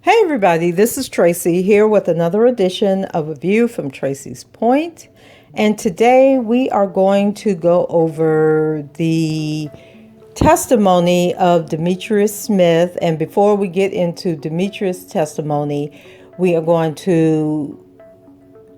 Hey everybody, this is Tracy here with another edition of A View from Tracy's Point. And today we are going to go over the testimony of Demetrius Smith. And before we get into Demetrius' testimony, we are going to,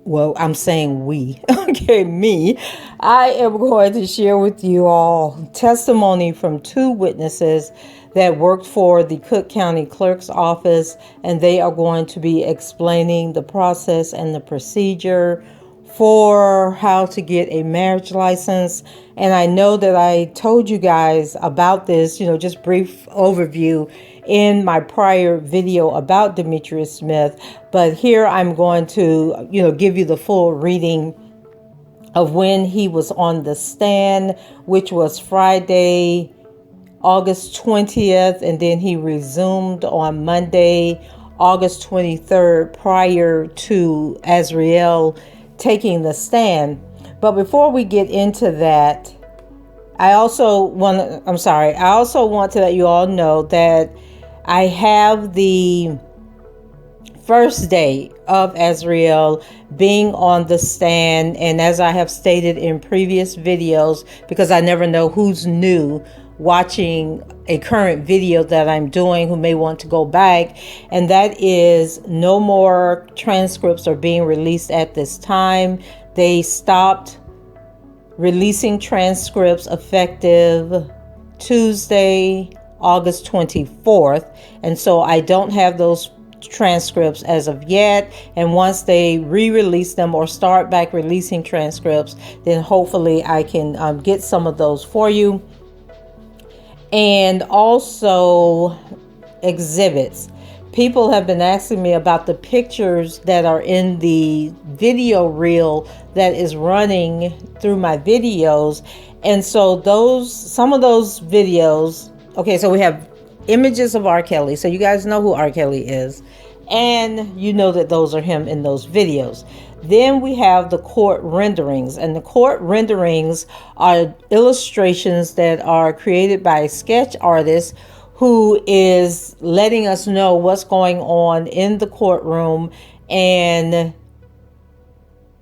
well, I'm saying we, okay, me. I am going to share with you all testimony from two witnesses that worked for the Cook County Clerk's Office, and they are going to be explaining the process and the procedure for how to get a marriage license. And I know that I told you guys about this, just brief overview in my prior video about Demetrius Smith, but here I'm going to, give you the full reading of when he was on the stand, which was Friday, August 20th, and then he resumed on Monday, August 23rd, prior to Ariel taking the stand. But before we get into that, I also want to let you all know that I have the first day of Ariel being on the stand, and as I have stated in previous videos, because I never know who's new watching a current video that I'm doing who may want to go back, and that is no more transcripts are being released at this time. They stopped releasing transcripts effective Tuesday, August 24th, and so I don't have those transcripts as of yet. And once they re-release them or start back releasing transcripts, then hopefully I can get some of those for you. And also exhibits. People have been asking me about the pictures that are in the video reel that is running through my videos. And so some of those videos, okay, so we have images of R. Kelly. So you guys know who R. Kelly is. And you know that those are him in those videos. Then we have the court renderings, and the court renderings are illustrations that are created by a sketch artist who is letting us know what's going on in the courtroom. And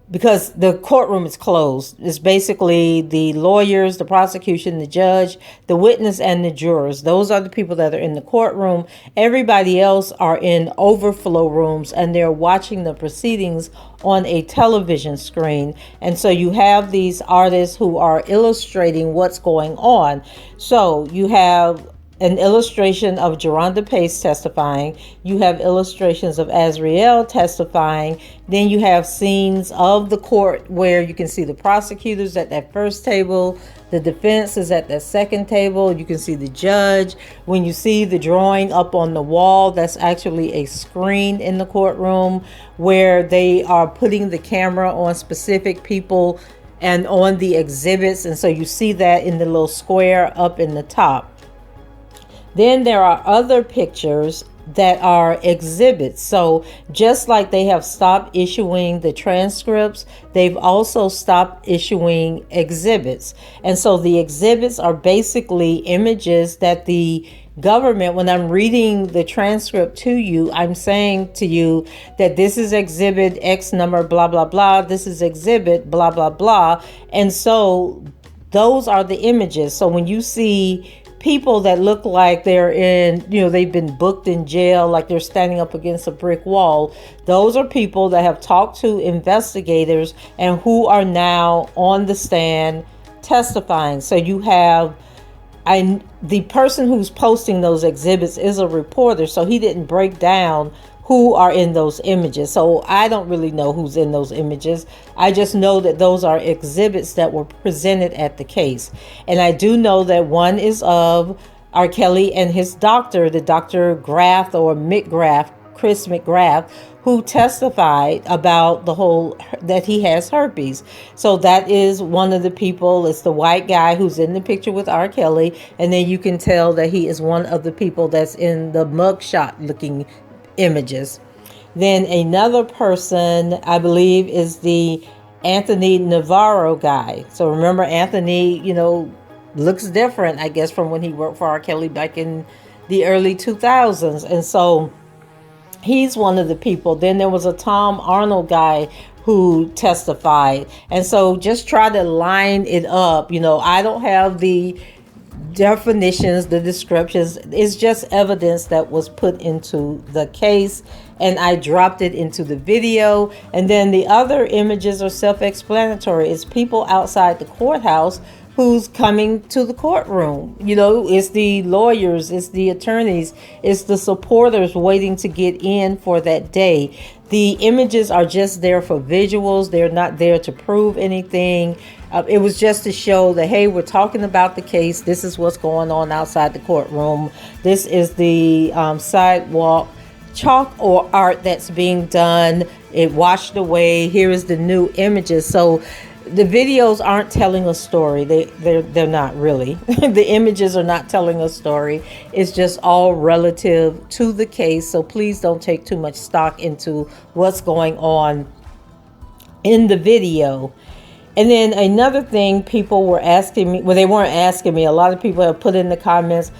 because the courtroom is closed, it's basically the lawyers, the prosecution, the judge, the witness, and the jurors. Those are the people that are in the courtroom. Everybody else are in overflow rooms, and they're watching the proceedings on a television screen. And so you have these artists who are illustrating what's going on. So you have an illustration of Geronda Pace testifying. You have illustrations of Ariel testifying. Then you have scenes of the court where you can see the prosecutors at that first table, the defense is at that second table. You can see the judge. When you see the drawing up on the wall, that's actually a screen in the courtroom where they are putting the camera on specific people and on the exhibits. And so you see that in the little square up in the top. Then there are other pictures that are exhibits. So just like they have stopped issuing the transcripts, they've also stopped issuing exhibits. And so the exhibits are basically images that the government, when I'm reading the transcript to you, I'm saying to you that this is exhibit X number, blah, blah, blah. This is exhibit, blah, blah, blah. And so those are the images. So when you see people that look like they're in, they've been booked in jail, like they're standing up against a brick wall, those are people that have talked to investigators and who are now on the stand testifying. So you have, the person who's posting those exhibits is a reporter, so he didn't break down who are in those images. So I don't really know who's in those images. I just know that those are exhibits that were presented at the case. And I do know that one is of R. Kelly and his doctor, the Dr. Graff or McGrath, Chris McGrath, who testified about the whole, that he has herpes. So that is one of the people. It's the white guy who's in the picture with R. Kelly. And then you can tell that he is one of the people that's in the mugshot looking images. Then another person, I believe, is the Anthony Navarro guy. So remember, Anthony, looks different, I guess, from when he worked for R. Kelly back in the early 2000s. And so he's one of the people. Then there was a Tom Arnold guy who testified. And so just try to line it up. I don't have the definitions, the descriptions. It's just evidence that was put into the case, and I dropped it into the video. And then the other images are self-explanatory. It's people outside the courthouse who's coming to the courtroom. It's the lawyers, it's the attorneys, it's the supporters waiting to get in for that day. The images are just there for visuals. They're not there to prove anything. It was just to show that, hey, we're talking about the case. This is what's going on outside the courtroom. This is the sidewalk chalk or art that's being done. It washed away. Here is the new images. So the videos aren't telling a story. They're not really. The images are not telling a story. It's just all relative to the case. So please don't take too much stock into what's going on in the video. And then another thing people were asking me, well, they weren't asking me, a lot of people have put in the comments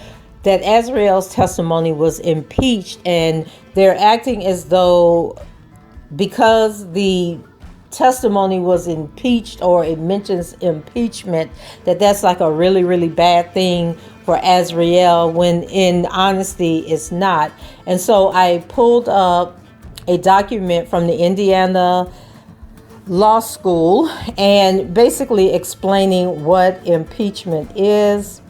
that Azriel's testimony was impeached, and they're acting as though because the testimony was impeached, or it mentions impeachment, that's like a really, really bad thing for Azriel, when in honesty it's not. And so I pulled up a document from the Indiana Law School and basically explaining what impeachment is.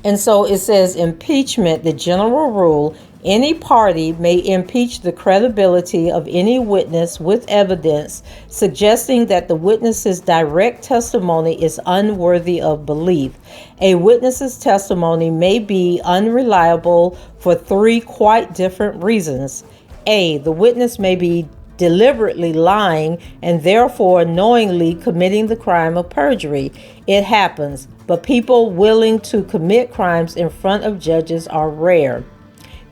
And so it says, impeachment, the general rule, any party may impeach the credibility of any witness with evidence suggesting that the witness's direct testimony is unworthy of belief. A witness's testimony may be unreliable for three quite different reasons. A, the witness may be deliberately lying and therefore knowingly committing the crime of perjury. It happens, but people willing to commit crimes in front of judges are rare.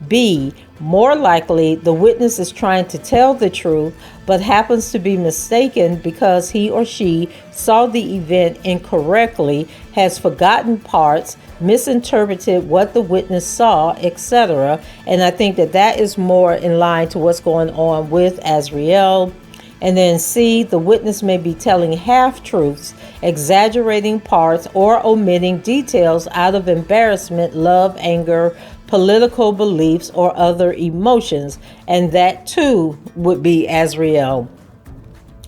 B, more likely the witness is trying to tell the truth but happens to be mistaken because he or she saw the event incorrectly, has forgotten parts, misinterpreted what the witness saw, etc. And I think that is more in line to what's going on with Azriel. And then C, the witness may be telling half-truths, exaggerating parts, or omitting details out of embarrassment, love, anger, political beliefs, or other emotions. And that too would be Azriel.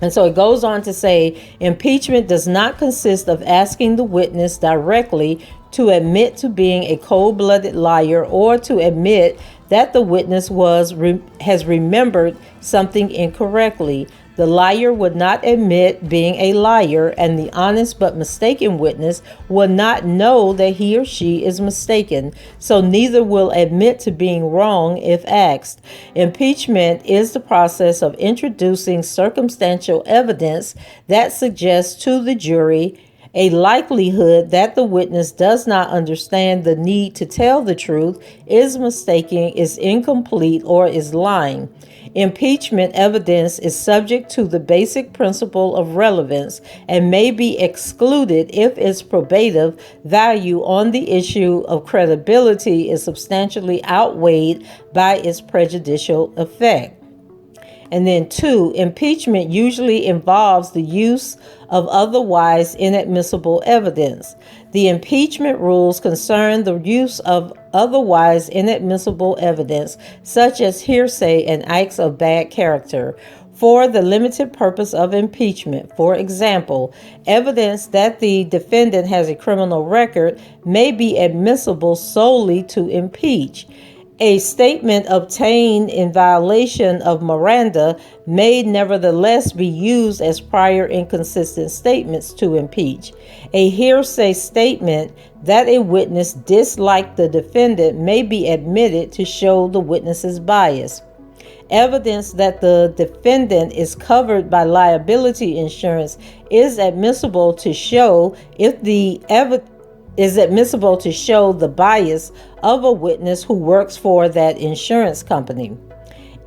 And so it goes on to say, impeachment does not consist of asking the witness directly to admit to being a cold-blooded liar or to admit that the witness has remembered something incorrectly. The liar would not admit being a liar, and the honest but mistaken witness will not know that he or she is mistaken, so neither will admit to being wrong if asked. Impeachment is the process of introducing circumstantial evidence that suggests to the jury a likelihood that the witness does not understand the need to tell the truth, is mistaken, is incomplete, or is lying. Impeachment evidence is subject to the basic principle of relevance and may be excluded if its probative value on the issue of credibility is substantially outweighed by its prejudicial effect. And then 2, impeachment usually involves the use of otherwise inadmissible evidence. The impeachment rules concern the use of otherwise inadmissible evidence, such as hearsay and acts of bad character, for the limited purpose of impeachment. For example, evidence that the defendant has a criminal record may be admissible solely to impeach. A statement obtained in violation of Miranda may nevertheless be used as prior inconsistent statements to impeach. A hearsay statement that a witness disliked the defendant may be admitted to show the witness's bias. Evidence that the defendant is covered by liability insurance is admissible to show the bias of a witness who works for that insurance company.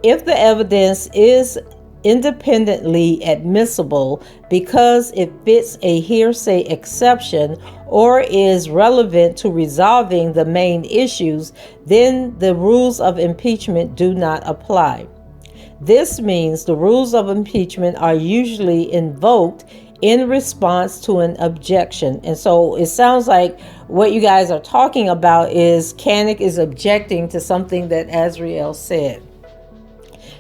If the evidence is independently admissible because it fits a hearsay exception or is relevant to resolving the main issues, then the rules of impeachment do not apply. This means the rules of impeachment are usually invoked in response to an objection. And so it sounds like what you guys are talking about is Canik is objecting to something that Ariel said.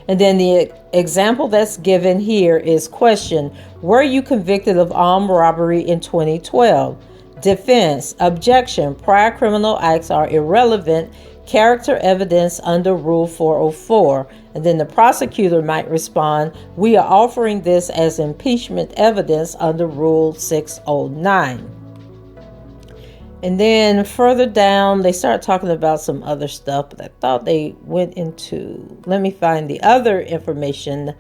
And then the example that's given here is question: were you convicted of armed robbery in 2012? Defense: objection, prior criminal acts are irrelevant character evidence under Rule 404. And then the prosecutor might respond: we are offering this as impeachment evidence under Rule 609. And then further down, they start talking about some other stuff, but I thought they went into, let me find the other information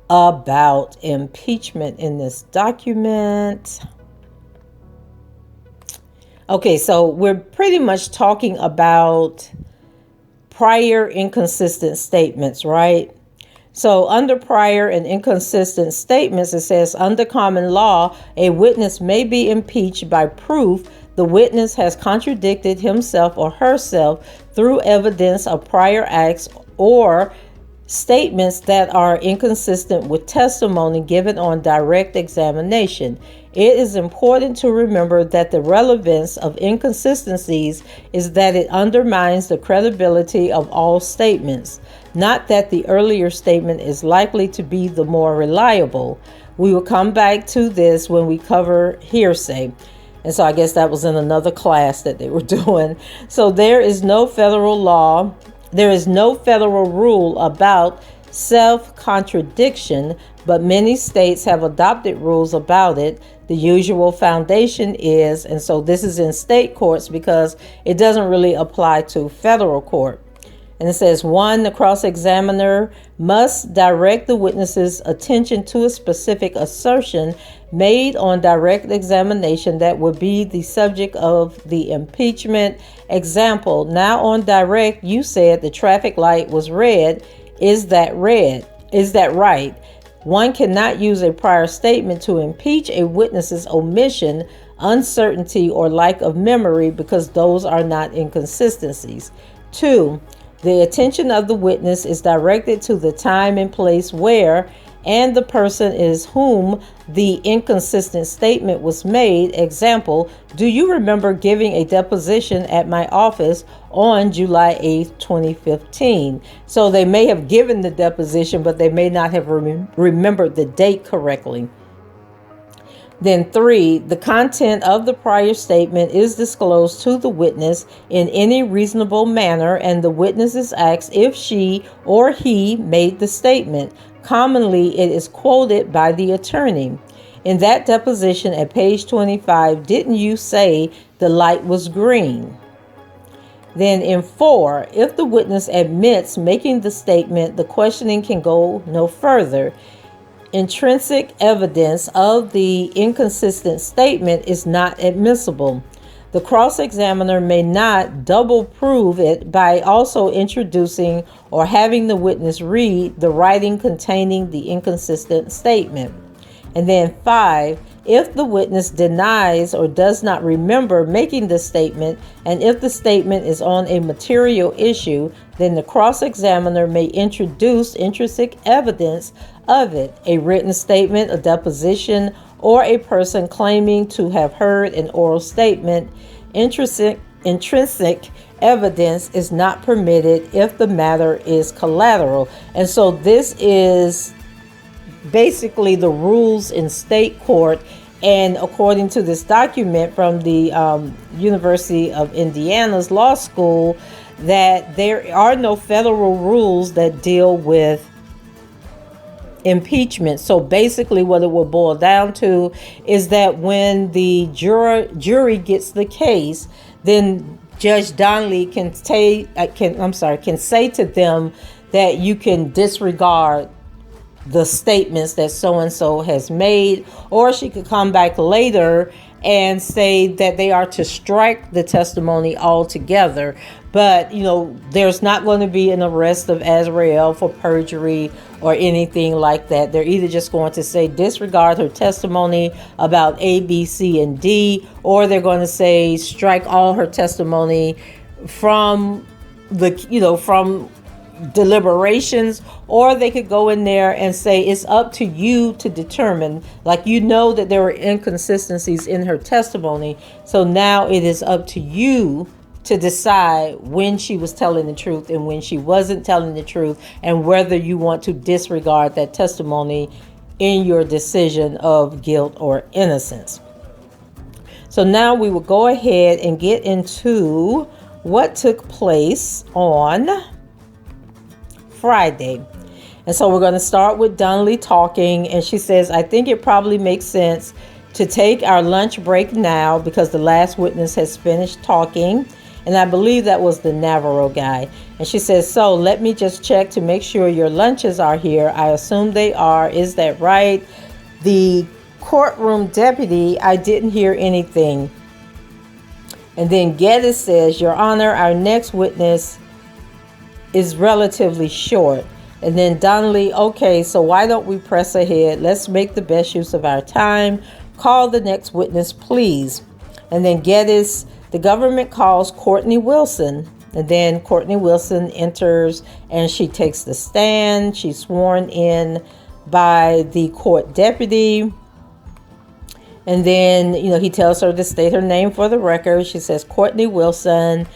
about impeachment in this document. Okay, so we're pretty much talking about prior inconsistent statements, right? So under prior and inconsistent statements, it says under common law, a witness may be impeached by proof the witness has contradicted himself or herself through evidence of prior acts or statements that are inconsistent with testimony given on direct examination. It is important to remember that the relevance of inconsistencies is that it undermines the credibility of all statements, not that the earlier statement is likely to be the more reliable. We will come back to this when we cover hearsay. And so I guess that was in another class that they were doing. So there is no federal law, there is no federal rule about self-contradiction, but many states have adopted rules about it. The usual foundation is, and so this is in state courts because it doesn't really apply to federal court. And it says, 1, the cross-examiner must direct the witness's attention to a specific assertion made on direct examination that would be the subject of the impeachment. Example: now on direct, you said the traffic light was red. Is that red? Is that right? One cannot use a prior statement to impeach a witness's omission, uncertainty, or lack of memory because those are not inconsistencies. 2, the attention of the witness is directed to the time and place where and the person is whom the inconsistent statement was made. Example: do you remember giving a deposition at my office on July 8th, 2015? So they may have given the deposition, but they may not have remembered the date correctly. Then 3, the content of the prior statement is disclosed to the witness in any reasonable manner, and the witness is asked if she or he made the statement. Commonly, it is quoted by the attorney. In that deposition at page 25, didn't you say the light was green? Then in 4, if the witness admits making the statement, the questioning can go no further. Intrinsic evidence of the inconsistent statement is not admissible. The cross-examiner may not double prove it by also introducing or having the witness read the writing containing the inconsistent statement. And then 5, if the witness denies or does not remember making the statement, and if the statement is on a material issue, then the cross-examiner may introduce intrinsic evidence of it, a written statement, a deposition, or a person claiming to have heard an oral statement. Intrinsic evidence is not permitted if the matter is collateral. And so this is basically the rules in state court. And according to this document from the University of Indiana's law school, that there are no federal rules that deal with impeachment. So basically what it will boil down to is that when the jury gets the case, then Judge Donnelly can say to them that you can disregard the statements that so-and-so has made, or she could come back later and say that they are to strike the testimony altogether. But, there's not going to be an arrest of Ariel for perjury or anything like that. They're either just going to say disregard her testimony about A, B, C, and D, or they're going to say strike all her testimony from from deliberations, or they could go in there and say it's up to you to determine, that there were inconsistencies in her testimony, so now it is up to you to decide when she was telling the truth and when she wasn't telling the truth, and whether you want to disregard that testimony in your decision of guilt or innocence. So now we will go ahead and get into what took place on Friday. And so we're going to start with Donnelly talking, and she says, I think it probably makes sense to take our lunch break now because the last witness has finished talking. And I believe that was the Navarro guy. And she says, so let me just check to make sure your lunches are here. I assume they are. Is that right? The courtroom deputy, I didn't hear anything. And then Geddes says, Your Honor, our next witness is relatively short. And then Donnelly, okay, so why don't we press ahead? Let's make the best use of our time. Call the next witness, please. And then Geddes, the government calls Courtnay Wilson. And then Courtnay Wilson enters and she takes the stand. She's sworn in by the court deputy. And then, he tells her to state her name for the record. She says, Courtnay Wilson.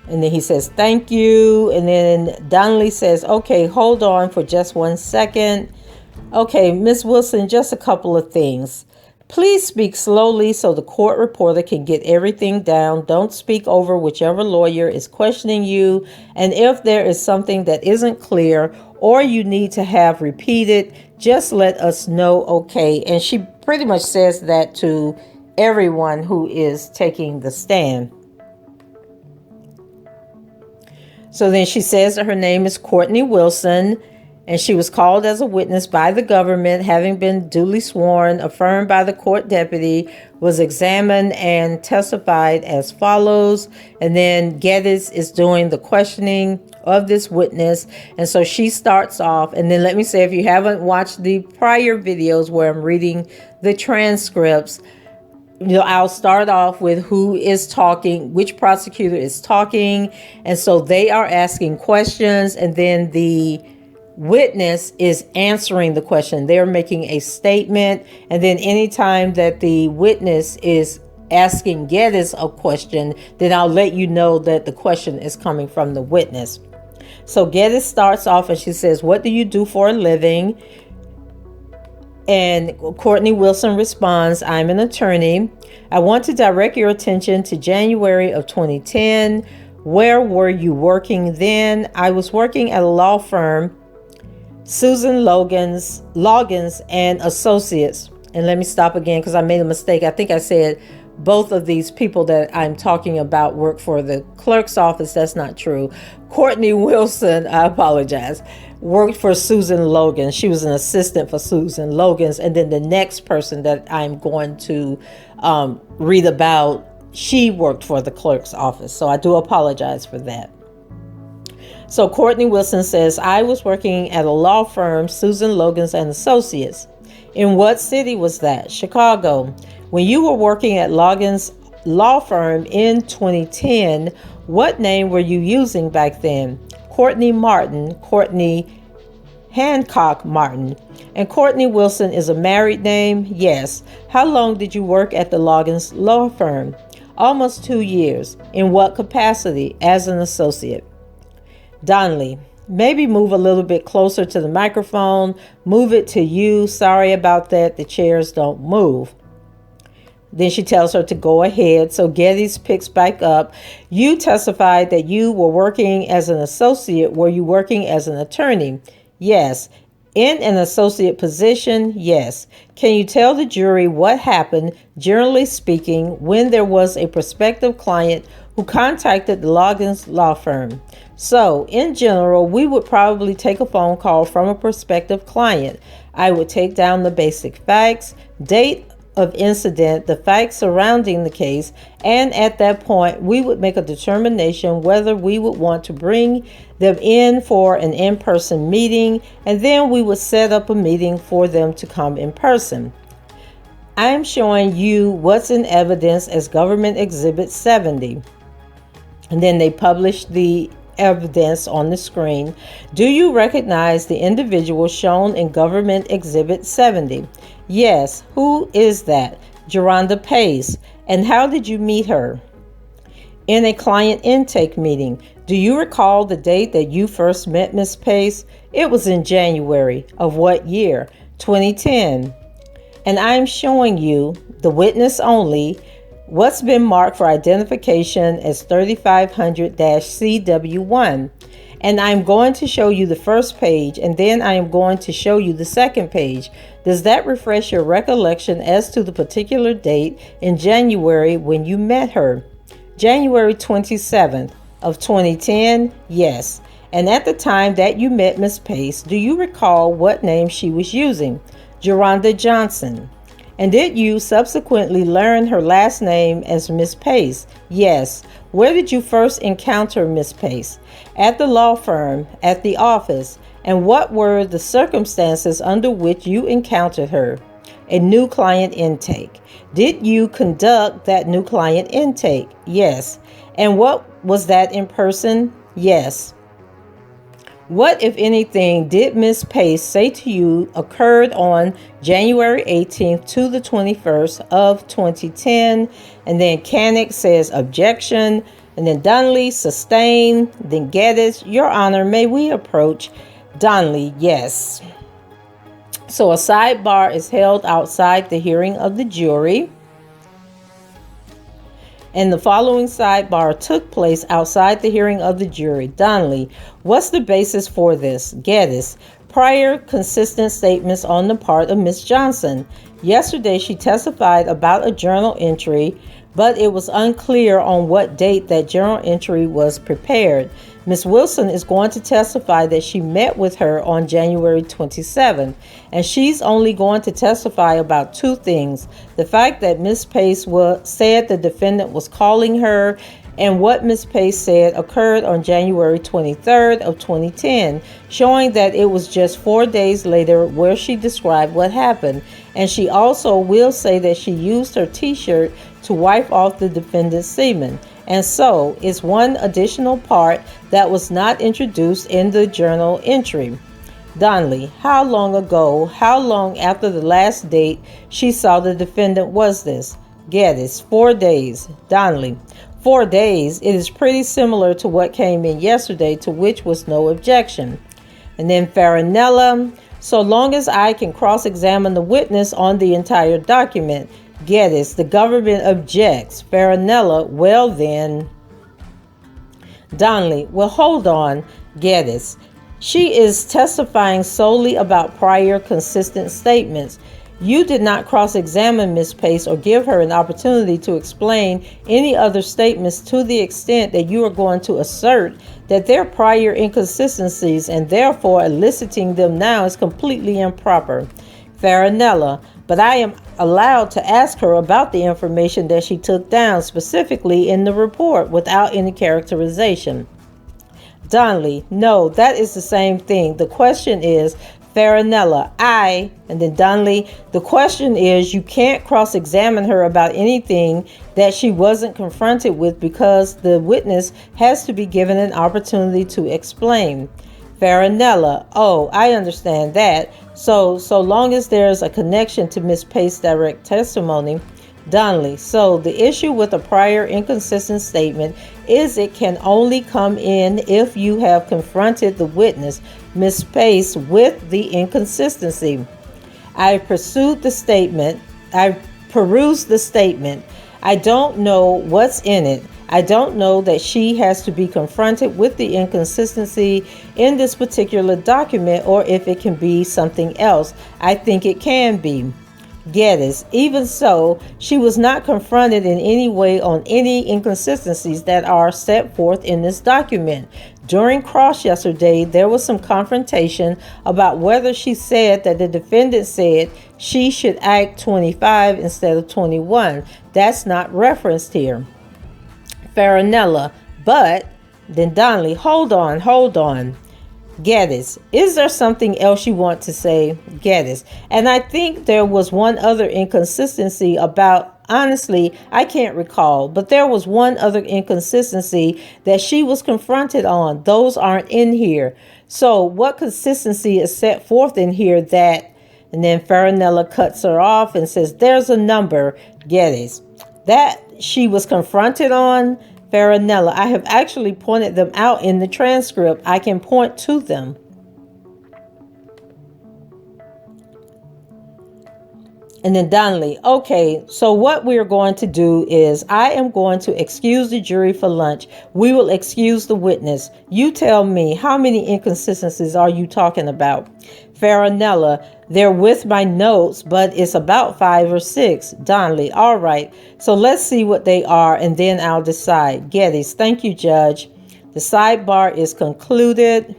And then he says, thank you. And then Donnelly says, okay, hold on for just 1 second. Okay, Miss Wilson, just a couple of things. Please speak slowly so the court reporter can get everything down. Don't speak over whichever lawyer is questioning you. And if there is something that isn't clear or you need to have repeated, just let us know, okay? And she pretty much says that to everyone who is taking the stand. So then she says that her name is Courtnay Wilson, and she was called as a witness by the government, having been duly sworn, affirmed by the court deputy, was examined and testified as follows. And then Geddes is doing the questioning of this witness. And so she starts off. And then let me say, if you haven't watched the prior videos where I'm reading the transcripts, I'll start off with who is talking, which prosecutor is talking. And so they are asking questions, and then the witness is answering the question. They're making a statement, and then anytime that the witness is asking Geddes a question, then I'll let you know that the question is coming from the witness. So Geddes starts off and she says, what do you do for a living? And Courtnay Wilson responds, I'm an attorney. I want to direct your attention to January of 2010. Where were you working then? I was working at a law firm, Susan Loggins and Associates. And let me stop again because I made a mistake. I think I said both of these people that I'm talking about work for the clerk's office. That's not true. Courtnay Wilson, I apologize, worked for Susan Logan. She was an assistant for Susan Logan's. And then the next person that I'm going to read about, she worked for the clerk's office. So I do apologize for that. So Courtnay Wilson says, I was working at a law firm, Susan Logan's and Associates. In what city was that? Chicago. When you were working at Logan's law firm in 2010, what name were you using back then? Courtnay Martin, Courtnay Hancock Martin. And Courtnay Wilson is a married name? Yes. How long did you work at the Logan's law firm? Almost 2 years. In what capacity? As an associate. Donnelly, maybe move a little bit closer to the microphone. Move it to you. Sorry about that. The chairs don't move. Then she tells her to go ahead. So Geddes picks back up. You testified that you were working as an associate. Were you working as an attorney? Yes. In an associate position, yes. Can you tell the jury what happened, generally speaking, when there was a prospective client who contacted the Loggins law firm? So, in general, we would probably take a phone call from a prospective client. I would take down the basic facts, date of incident, the facts surrounding the case, and at that point we would make a determination whether we would want to bring them in for an in-person meeting, and then we would set up a meeting for them to come in person. I am showing you what's in evidence as Government Exhibit 70. And then they published the evidence on the screen. Do you recognize the individual shown in Government Exhibit 70? Yes. Who is that? Geronda Pace. And how did you meet her? In a client intake meeting. Do you recall the date that you first met Miss Pace? It was in January. Of what year? 2010. And I'm showing you, the witness only, what's been marked for identification as 3500-CW1. And I'm going to show you the first page, and then I am going to show you the second page. Does that refresh your recollection as to the particular date in January when you met her? January 27th of 2010? Yes. And at the time that you met Miss Pace, do you recall what name she was using? Geronda Johnson. And did you subsequently learn her last name as Miss Pace? Yes. Where did you first encounter Miss Pace? At the law firm, at the office. And what were the circumstances under which you encountered her? A new client intake. Did you conduct that new client intake? Yes. And what was that in person? Yes. What, if anything, did Miss Pace say to you occurred on January 18th to the 21st of 2010? And then Canick says objection. And then Donnelly, sustain. Then Geddes, Your Honor, may we approach? Donnelly, yes. So a sidebar is held outside the hearing of the jury. And the following sidebar took place outside the hearing of the jury. Donnelly, what's the basis for this? Geddes, prior consistent statements on the part of Miss Johnson. Yesterday she testified about a journal entry, but it was unclear on what date that journal entry was prepared. Miss Wilson is going to testify that she met with her on January 27th, and she's only going to testify about two things. The fact that Miss Pace said the defendant was calling her, and what Miss Pace said occurred on January 23rd of 2010, showing that it was just 4 days later where she described what happened. And she also will say that she used her t-shirt to wipe off the defendant's semen. And so is one additional part that was not introduced in the journal entry. Donnelly, how long ago, how long after the last date she saw the defendant was this? Geddes, 4 days. Donnelly, 4 days. It is pretty similar to what came in yesterday, to which was no objection. And then Farinella, so long as I can cross-examine the witness on the entire document. Geddes, the government objects. Farinella, well then. Donnelly, well hold on. Geddes, she is testifying solely about prior consistent statements. You did not cross-examine Miss Pace or give her an opportunity to explain any other statements to the extent that you are going to assert that there are prior inconsistencies, and therefore eliciting them now is completely improper. Farinella, but I am allowed to ask her about the information that she took down specifically in the report without any characterization. Donnelly, no, that is the same thing. The question is, Farinella, and then Donnelly, the question is you can't cross-examine her about anything that she wasn't confronted with because the witness has to be given an opportunity to explain. Farinella, oh, I understand that. So long as there's a connection to Miss Pace's direct testimony. Donnelly, so the issue with a prior inconsistent statement is it can only come in if you have confronted the witness, Miss Pace, with the inconsistency. I perused the statement. I don't know what's in it. I don't know that she has to be confronted with the inconsistency in this particular document or if it can be something else. I think it can be. Geddes. Even so, she was not confronted in any way on any inconsistencies that are set forth in this document. During cross yesterday, there was some confrontation about whether she said that the defendant said she should act 25 instead of 21. That's not referenced here. Farinella. But then Donnelly, hold on. Geddes, is there something else you want to say? Geddes. And I think there was one other inconsistency about, honestly, I can't recall, but there was one other inconsistency that she was confronted on. Those aren't in here. So what consistency is set forth in here that, and then Farinella cuts her off and says, there's a number, Geddes, that she was confronted on. Farinella, I have actually pointed them out in the transcript. I can point to them. And then Donnelly, okay, so what we're going to do is I am going to excuse the jury for lunch. We will excuse the witness. You tell me, how many inconsistencies are you talking about? Farinella, they're with my notes, but it's about 5 or 6. Donnelly, all right. So let's see what they are, and then I'll decide. Geddes, thank you, Judge. The sidebar is concluded.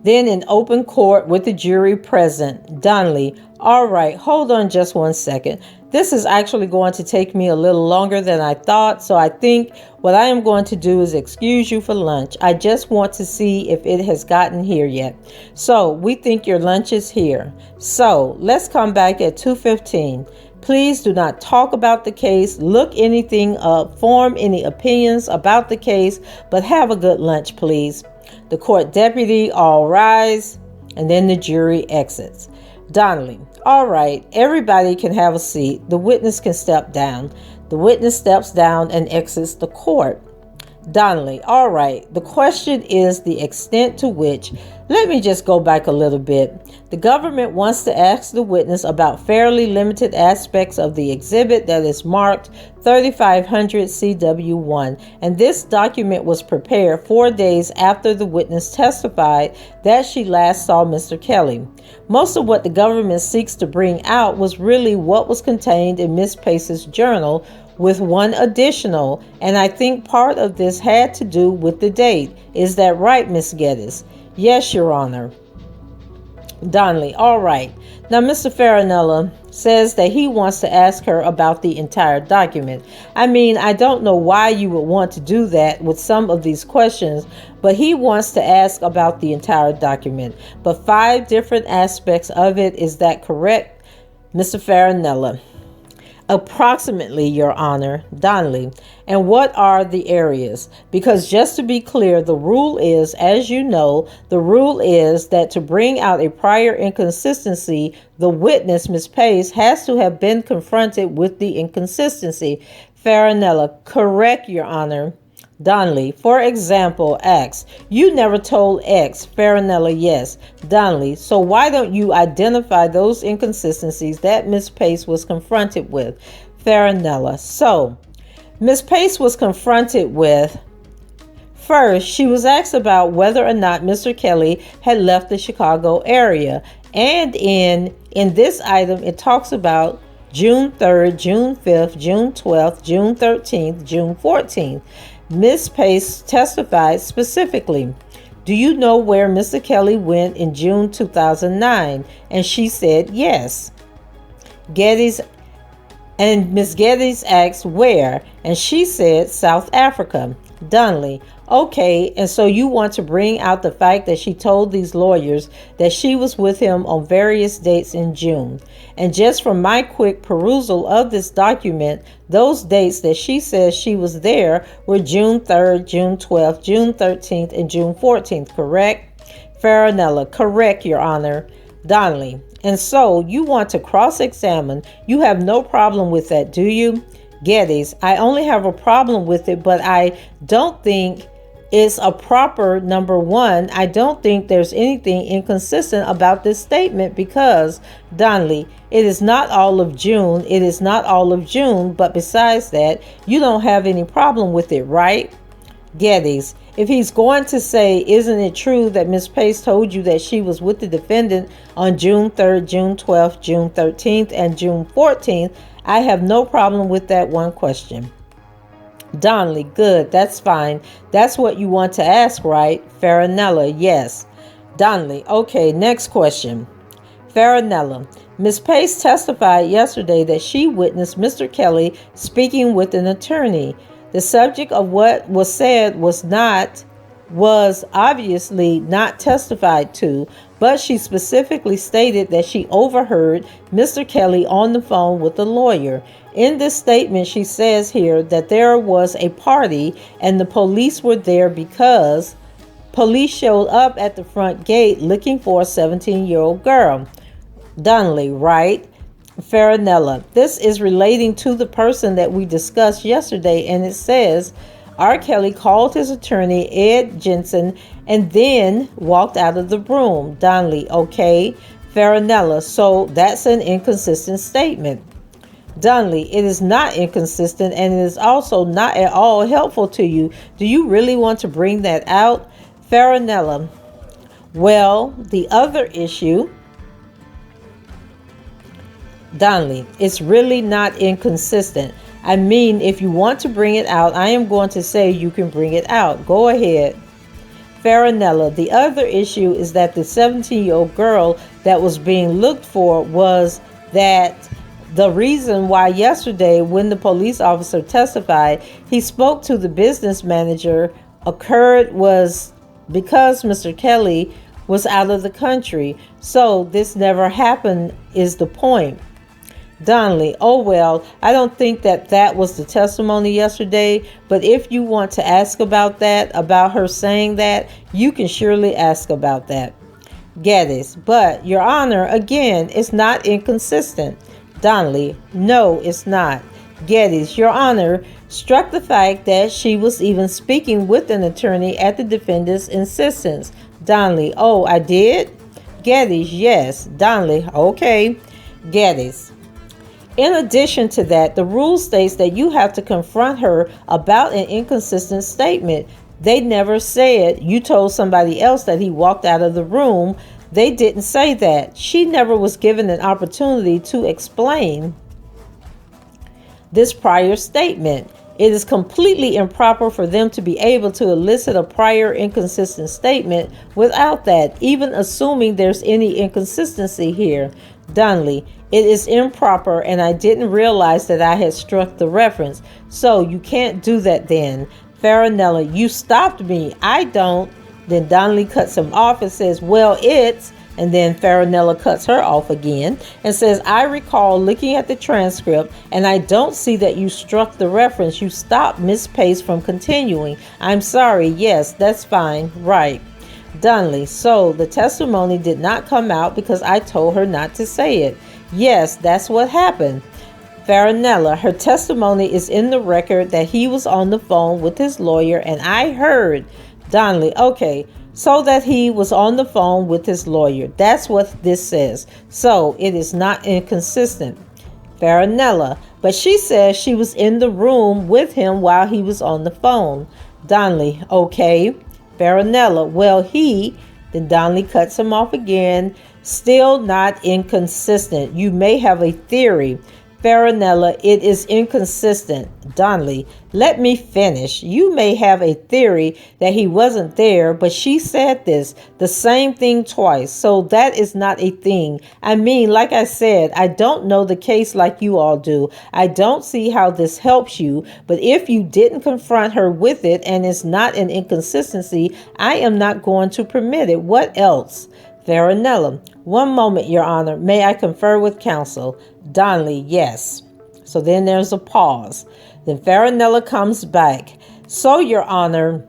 Then in open court with the jury present. Donnelly, all right, hold on just one second. This is actually going to take me a little longer than I thought, so I think what I am going to do is excuse you for lunch. I just want to see if it has gotten here yet. So we think your lunch is here. So let's come back at 2:15. Please do not talk about the case, look anything up, form any opinions about the case, but have a good lunch, please. The court deputy, all rise, and then the jury exits. Donnelly, all right, everybody can have a seat. The witness can step down. The witness steps down and exits the court. Donnelly, all right, the question is the extent to which, let me just go back a little bit. The government wants to ask the witness about fairly limited aspects of the exhibit that is marked 3500 CW1, and this document was prepared 4 days after the witness testified that she last saw Mr. Kelly. Most of what the government seeks to bring out was really what was contained in Miss Pace's journal, with one additional, and I think part of this had to do with the date. Is that right, Miss Geddes? Yes, Your Honor. Donnelly, all right. Now, Mr. Farinella says that he wants to ask her about the entire document. I mean, I don't know why you would want to do that with some of these questions, but he wants to ask about the entire document. But 5 different aspects of it, is that correct, Mr. Farinella? Approximately, Your Honor. Donnelly, and what are the areas? Because just to be clear, the rule is, as you know, the rule is that to bring out a prior inconsistency, the witness, Ms. Pace, has to have been confronted with the inconsistency. Farinella, correct, Your Honor. Donnelly, for example, X. You never told X. Farinella, yes. Donnelly, so why don't you identify those inconsistencies that Miss Pace was confronted with? Farinella, so Miss Pace was confronted with, first, she was asked about whether or not Mr. Kelly had left the Chicago area. And in this item, it talks about June 3rd, June 5th, June 12th, June 13th, June 14th. Miss Pace testified specifically, do you know where Mr. Kelly went in June 2009? And she said yes. Geddes, and Miss Geddes asked where, and she said South Africa. Donnelly, okay, and so you want to bring out the fact that she told these lawyers that she was with him on various dates in June. And just from my quick perusal of this document, those dates that she says she was there were June 3rd, June 12th, June 13th, and June 14th, correct? Farinella, correct, Your Honor. Donnelly, and so you want to cross-examine. You have no problem with that, do you? Geddes, I only have a problem with it, but I don't think is a proper number one. I don't think there's anything inconsistent about this statement because, Donnelly, it is not all of June. It is not all of June, but besides that, you don't have any problem with it, right? Geddes, if he's going to say, isn't it true that Miss Pace told you that she was with the defendant on June 3rd, June 12th, June 13th, and June 14th, I have no problem with that one question. Donnelly, good, that's fine. That's what you want to ask, right? Farinella, yes. Donnelly, okay, next question. Farinella, Ms. Pace testified yesterday that she witnessed Mr. Kelly speaking with an attorney. The subject of what was said was obviously not testified to, but she specifically stated that she overheard Mr. Kelly on the phone with a lawyer. In this statement, she says here that there was a party and the police were there because police showed up at the front gate looking for a 17-year-old girl. Donnelly, right? Farinella, this is relating to the person that we discussed yesterday, and it says R. Kelly called his attorney, Ed Jensen, and then walked out of the room. Donnelly, okay. Farinella, so that's an inconsistent statement. Donnelly, it is not inconsistent, and it is also not at all helpful to you. Do you really want to bring that out? Farinella, well, the other issue. Donnelly, it's really not inconsistent. I mean, if you want to bring it out, I am going to say you can bring it out. Go ahead. Farinella, the other issue is that the 17-year-old girl that was being looked for was that the reason why yesterday when the police officer testified, he spoke to the business manager occurred was because Mr. Kelly was out of the country. So this never happened is the point. Donnelly, oh well, I don't think that was the testimony yesterday, but if you want to ask about that, about her saying that, you can surely ask about that. Geddes, but Your Honor, again, it's not inconsistent. Donnelly, no, it's not. Geddes, Your Honor, struck the fact that she was even speaking with an attorney at the defendant's insistence. Donnelly, oh, I did? Geddes, yes. Donnelly, okay. Geddes, in addition to that, the rule states that you have to confront her about an inconsistent statement. They never said you told somebody else that he walked out of the room. They didn't say that. She never was given an opportunity to explain this prior statement. It is completely improper for them to be able to elicit a prior inconsistent statement without that, even assuming there's any inconsistency here. Donnelly, it is improper, and I didn't realize that I had struck the reference. So you can't do that then. Farinella, you stopped me. I don't. Then Donnelly cuts him off and says, well, it's, and then Farinella cuts her off again and says, I recall looking at the transcript and I don't see that you struck the reference. You stopped Miss Pace from continuing. I'm sorry. Yes, that's fine. Right. Donnelly, so the testimony did not come out because I told her not to say it. Yes, that's what happened. Farinella, her testimony is in the record that he was on the phone with his lawyer and I heard. Donnelly, okay, so that he was on the phone with his lawyer. That's what this says. So it is not inconsistent. Farinella, but she says she was in the room with him while he was on the phone. Donnelly, okay. Farinella, well, then Donnelly cuts him off again. Still not inconsistent. You may have a theory. Farinella, it is inconsistent. Donnelly, let me finish. You may have a theory that he wasn't there, but she said the same thing twice. So that is not a thing. I mean, like I said, I don't know the case like you all do. I don't see how this helps you, but if you didn't confront her with it and it's not an inconsistency, I am not going to permit it. What else? Farinella, one moment, Your Honor. May I confer with counsel? Donnelly, yes. So then there's a pause. Then Farinella comes back. So, Your Honor,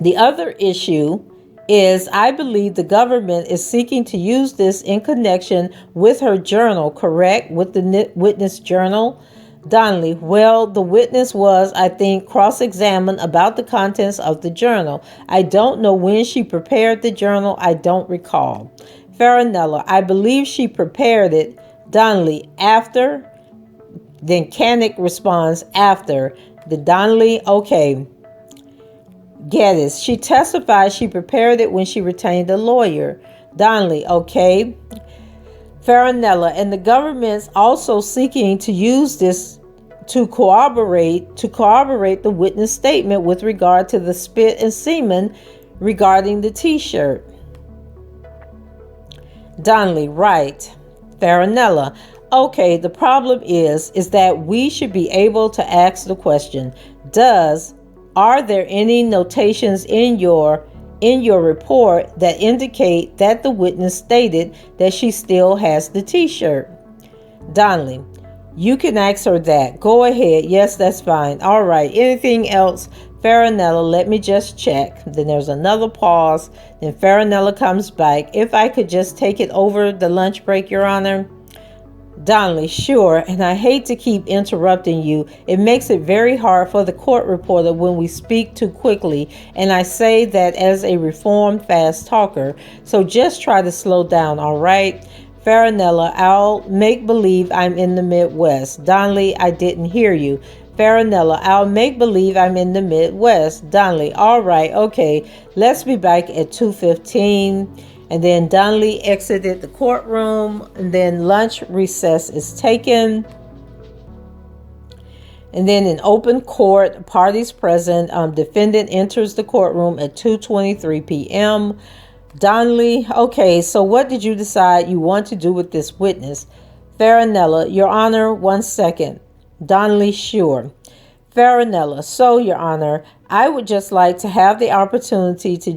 the other issue is I believe the government is seeking to use this in connection with her journal, correct? With the witness journal? Donnelly, well, the witness was, I think, cross-examined about the contents of the journal. I don't know when she prepared the journal. I don't recall. Farinella, I believe she prepared it. Donnelly, after. Then Canick responds, after. The Donnelly, okay. Geddes, she testified she prepared it when she retained a lawyer. Donnelly, okay. Farinella, and the government's also seeking to use this to corroborate the witness statement with regard to the spit and semen regarding the t-shirt. Donnelly, right. Farinella, okay, the problem is that we should be able to ask the question, are there any notations in your report that indicate that the witness stated that she still has the t-shirt? Donnelly, you can ask her that. Go ahead. Yes, that's fine. All right. Anything else? Farinella, let me just check. Then there's another pause. Then Farinella comes back. If I could just take it over the lunch break, Your Honor. Donnelly, sure, and I hate to keep interrupting you. It makes it very hard for the court reporter when we speak too quickly, and I say that as a reformed fast talker, so just try to slow down, all right? Farinella, I'll make believe I'm in the Midwest. Donnelly, I didn't hear you. Farinella, I'll make believe I'm in the Midwest. Donnelly, all right, okay, let's be back at 2:15. And then Donnelly exited the courtroom, and then lunch recess is taken. And then in open court, parties present, defendant enters the courtroom at 2:23 p.m. Donnelly, okay, so what did you decide you want to do with this witness? Farinella, Your Honor, 1 second. Donnelly, sure. Farinella, so, Your Honor, I would just like to have the opportunity to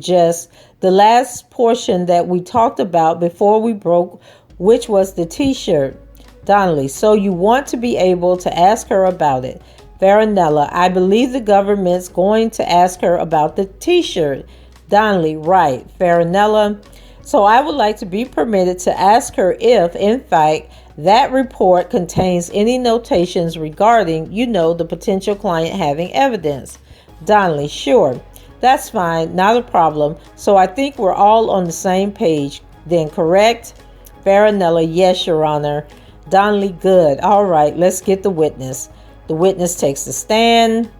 the last portion that we talked about before we broke, which was the t-shirt. Donnelly, so you want to be able to ask her about it. Farinella, I believe the government's going to ask her about the t-shirt. Donnelly, right. Farinella, so I would like to be permitted to ask her if, in fact, that report contains any notations regarding, the potential client having evidence. Donnelly, sure. That's fine, not a problem. So I think we're all on the same page then, correct? Farinella, yes, Your Honor. Donnelly, good. All right, let's get the witness. The witness takes the stand.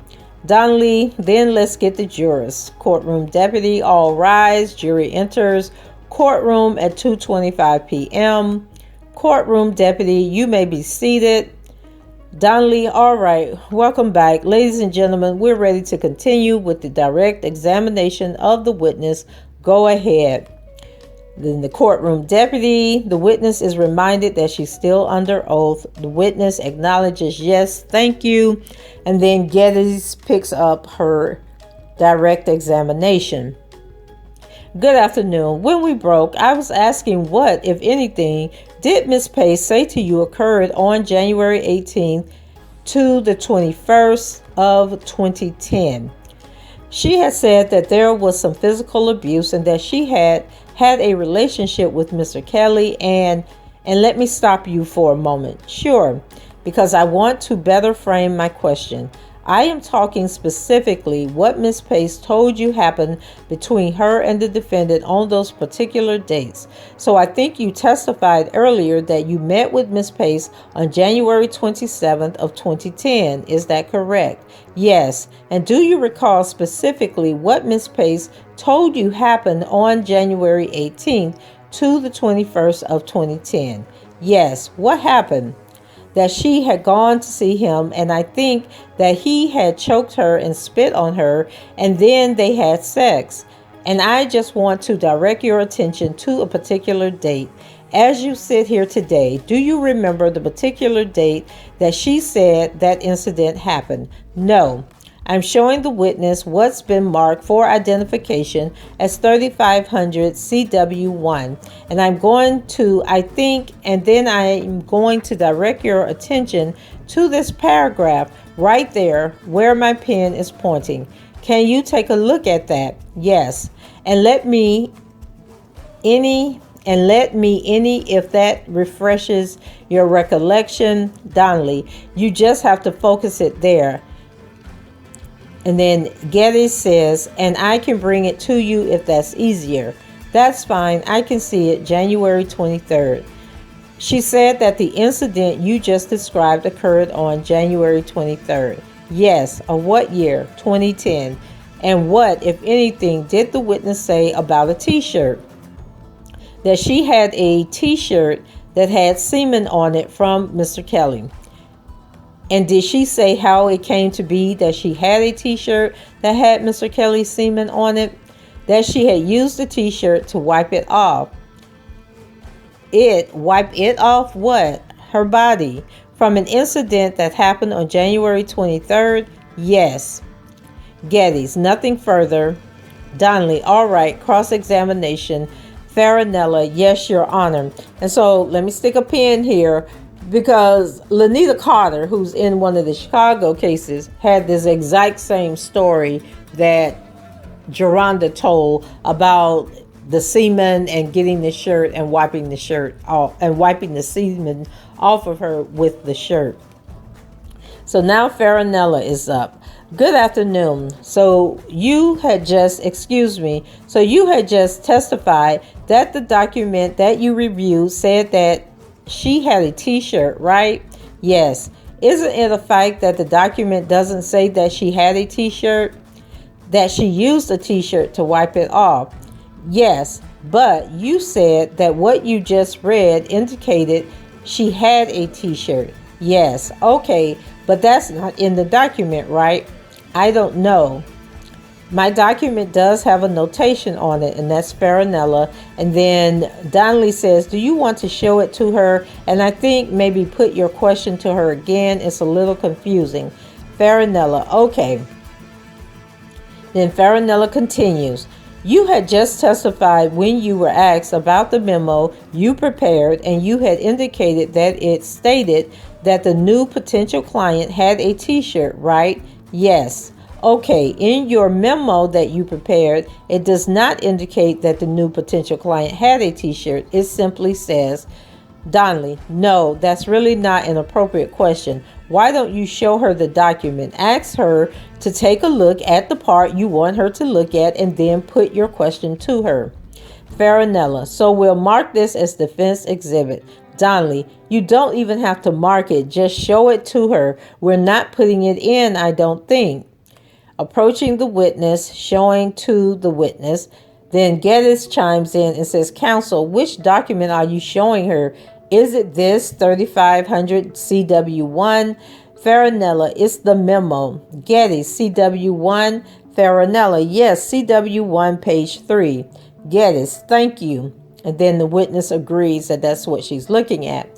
Donnelly, then let's get the jurors. Courtroom deputy, all rise. Jury enters courtroom at 2:25 p.m. Courtroom deputy, you may be seated. Donnelly, all right, welcome back. Ladies and gentlemen, we're ready to continue with the direct examination of the witness. Go ahead. Then the courtroom deputy, the witness is reminded that she's still under oath. The witness acknowledges, yes, thank you. And then Geddes picks up her direct examination. Good afternoon. When we broke, I was asking what, if anything, did Miss Pace say to you occurred on January 18th to the 21st of 2010? She had said that there was some physical abuse and that she had a relationship with Mr. Kelly and let me stop you for a moment. Sure, because I want to better frame my question. I am talking specifically what Miss Pace told you happened between her and the defendant on those particular dates. So I think you testified earlier that you met with Miss Pace on January 27th of 2010. Is that correct? Yes. And do you recall specifically what Miss Pace told you happened on January 18th to the 21st of 2010? Yes. What happened? That she had gone to see him, and I think that he had choked her and spit on her, and then they had sex. And I just want to direct your attention to a particular date. As you sit here today, do you remember the particular date that she said that incident happened? No. I'm showing the witness what's been marked for identification as 3500 CW1. And I'm going to direct your attention to this paragraph right there where my pen is pointing. Can you take a look at that? Yes. And let me and let me any if that refreshes your recollection. Donnelly, you just have to focus it there. And then Geddes says, and I can bring it to you if that's easier. That's fine. I can see it. January 23rd. She said that the incident you just described occurred on January 23rd. Yes. Of what year? 2010. And what, if anything, did the witness say about a t-shirt? That she had a t-shirt that had semen on it from Mr. Kelly. And did she say how it came to be that she had a t-shirt that had Mr. Kelly's semen on it? That she had used the t-shirt to wipe it off. Wipe it off what? Her body. From an incident that happened on January 23rd? Yes. Geddes, nothing further. Donnelly, all right. Cross-examination. Farinella, yes, Your Honor. And so let me stick a pin here, because Lanita Carter, who's in one of the Chicago cases, had this exact same story that Geronda told about the semen and getting the shirt and wiping the shirt off and wiping the semen off of her with the shirt. So now Farinella is up. Good afternoon. So you had just testified that the document that you reviewed said that she had a t-shirt, right? Yes. Isn't it a fact that the document doesn't say that she had a t-shirt? That she used a t-shirt to wipe it off? Yes. But you said that what you just read indicated she had a t-shirt. Yes. Okay. But that's not in the document, right? I don't know. My document does have a notation on it, and that's Farinella. And then Donnelly says, do you want to show it to her? And I think maybe put your question to her again. It's a little confusing. Farinella, okay. Then Farinella continues. You had just testified when you were asked about the memo you prepared, and you had indicated that it stated that the new potential client had a t-shirt, right? Yes. Okay, in your memo that you prepared, it does not indicate that the new potential client had a t-shirt. It simply says, Donnelly, no, that's really not an appropriate question. Why don't you show her the document? Ask her to take a look at the part you want her to look at and then put your question to her. Farinella, so we'll mark this as defense exhibit. Donnelly, you don't even have to mark it. Just show it to her. We're not putting it in, I don't think. Approaching the witness, showing to the witness. Then Geddes chimes in and says, Counsel, which document are you showing her? Is it this 3500 CW1? Farinella, it's the memo. Geddes, CW1. Farinella, yes, CW1, page 3. Geddes, thank you. And then the witness agrees that that's what she's looking at.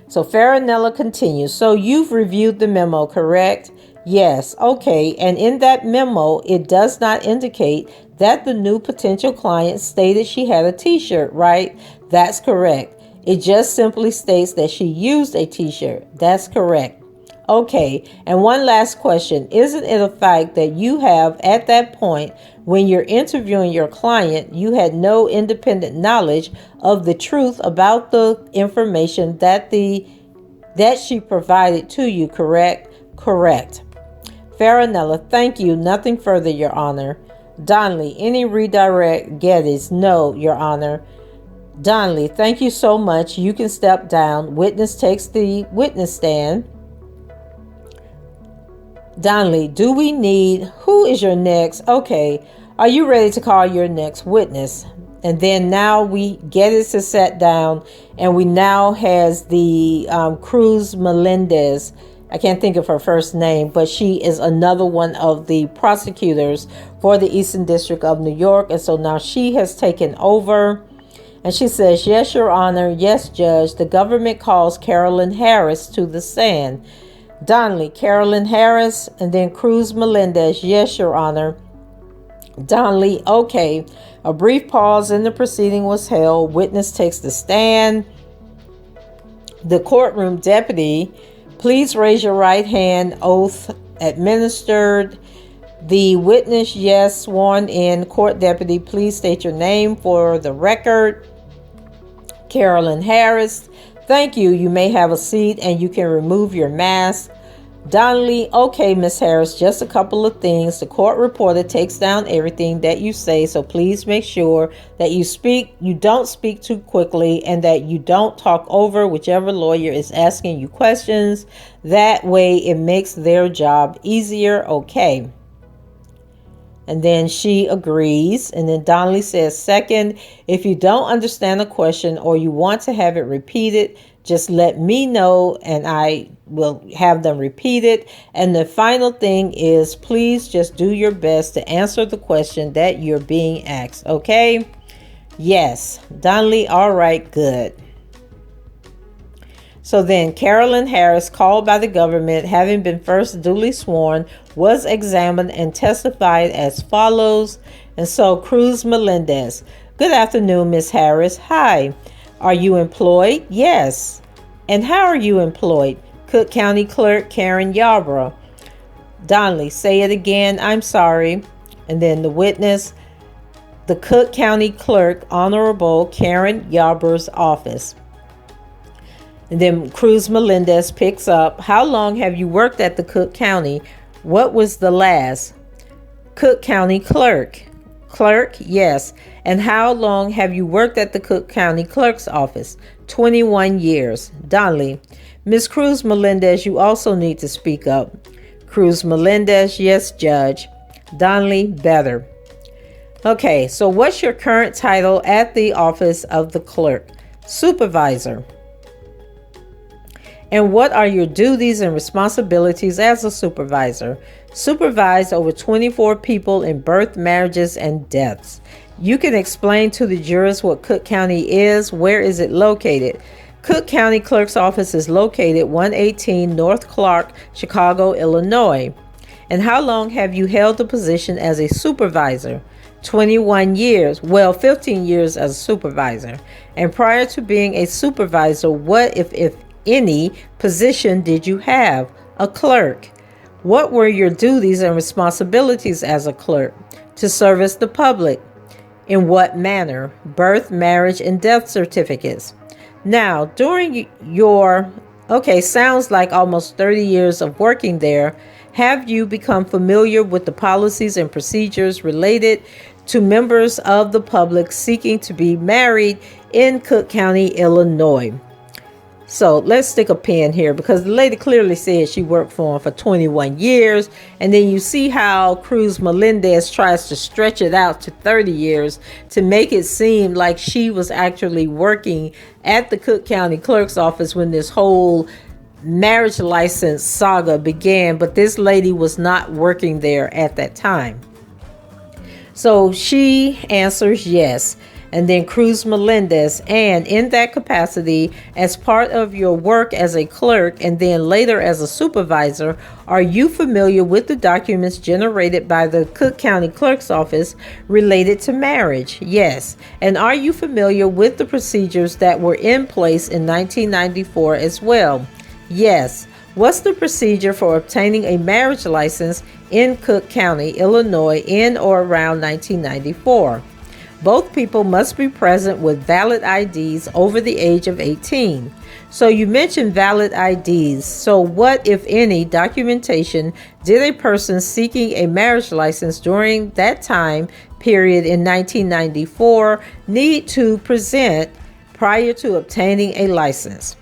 So Farinella continues. So you've reviewed the memo, correct? Yes. Okay. And in that memo, it does not indicate that the new potential client stated she had a t-shirt, right? That's correct. It just simply states that she used a t-shirt. That's correct. Okay. And one last question. Isn't it a fact that you have, at that point, when you're interviewing your client, you had no independent knowledge of the truth about the information that she provided to you, correct? Correct. Farinella, thank you. Nothing further, Your Honor. Donnelly, any redirect? Geddes, no, Your Honor. Donnelly, thank you so much. You can step down. Witness takes the witness stand. Donnelly, who is your next? Okay, are you ready to call your next witness? And then now we get it to sit down, and we now has the Cruz Melendez. I can't think of her first name, but she is another one of the prosecutors for the Eastern District of New York. And so now she has taken over, and she says, yes, Your Honor. Yes, Judge. The government calls Carolyn Harris to the stand. Donnelly, Carolyn Harris, and then Cruz Melendez. Yes, Your Honor. Donnelly, okay. A brief pause in the proceeding was held. Witness takes the stand. The courtroom deputy, please raise your right hand. Oath administered. The witness, yes, sworn in. Court deputy, please state your name for the record. Carolyn Harris, thank you. You may have a seat and you can remove your mask. Donnelly, okay, Miss Harris, just a couple of things. The court reporter takes down everything that you say, so please make sure that you don't speak too quickly and that you don't talk over whichever lawyer is asking you questions. That way it makes their job easier, okay? And then she agrees. And then Donnelly says, second, if you don't understand a question or you want to have it repeated, just let me know and I will have them repeat it. And the final thing is, please just do your best to answer the question that you're being asked. Okay? Yes. Donnelly, all right, good. So then Carolyn Harris, called by the government, having been first duly sworn, was examined and testified as follows. And so Cruz Melendez, good afternoon, Miss Harris. Hi. Are you employed? Yes. And how are you employed? Cook County Clerk Karen Yarbrough. Donnelly, say it again. I'm sorry. And then the witness, the Cook County Clerk, Honorable Karen Yarbrough's office. And then Cruz Melendez picks up. How long have you worked at the Cook County? What was the last? Cook County Clerk. Clerk, yes. And how long have you worked at the Cook County Clerk's office? 21 years. Donnelly, Miss Cruz Melendez, you also need to speak up. Cruz Melendez, yes, Judge. Donnelly, better. Okay, so what's your current title at the office of the clerk? Supervisor. And what are your duties and responsibilities as a supervisor? Supervise over 24 people in birth, marriages, and deaths. You can explain to the jurors what Cook County is. Where is it located? Cook County Clerk's office is located 118 North Clark, Chicago, Illinois. And how long have you held the position as a supervisor? 21 years. Well, 15 years as a supervisor. And prior to being a supervisor, what, if any, position did you have? A clerk. What were your duties and responsibilities as a clerk? To service the public. In what manner? Birth, marriage, and death certificates. Now, during your, sounds like almost 30 years of working there, have you become familiar with the policies and procedures related to members of the public seeking to be married in Cook County, Illinois? So let's stick a pin here because the lady clearly said she worked for him for 21 years. And then you see how Cruz Melendez tries to stretch it out to 30 years to make it seem like she was actually working at the Cook County Clerk's office when this whole marriage license saga began. But this lady was not working there at that time. So she answers yes. And then Cruz Melendez, and in that capacity, as part of your work as a clerk and then later as a supervisor, are you familiar with the documents generated by the Cook County Clerk's office related to marriage? Yes. And are you familiar with the procedures that were in place in 1994 as well? Yes. What's the procedure for obtaining a marriage license in Cook County, Illinois, in or around 1994? Both people must be present with valid IDs over the age of 18. So you mentioned valid IDs. So what, if any, documentation did a person seeking a marriage license during that time period in 1994 need to present prior to obtaining a license?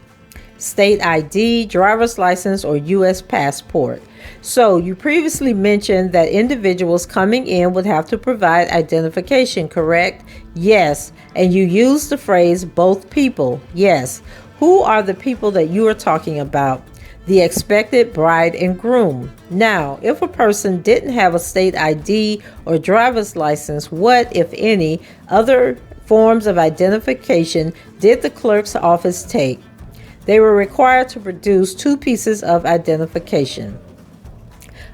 State ID, driver's license, or U.S. passport. So you previously mentioned that individuals coming in would have to provide identification, correct? Yes. And you used the phrase both people. Yes. Who are the people that you are talking about? The expected bride and groom. Now, if a person didn't have a state ID or driver's license, what, if any, other forms of identification did the clerk's office take? They were required to produce 2 pieces of identification.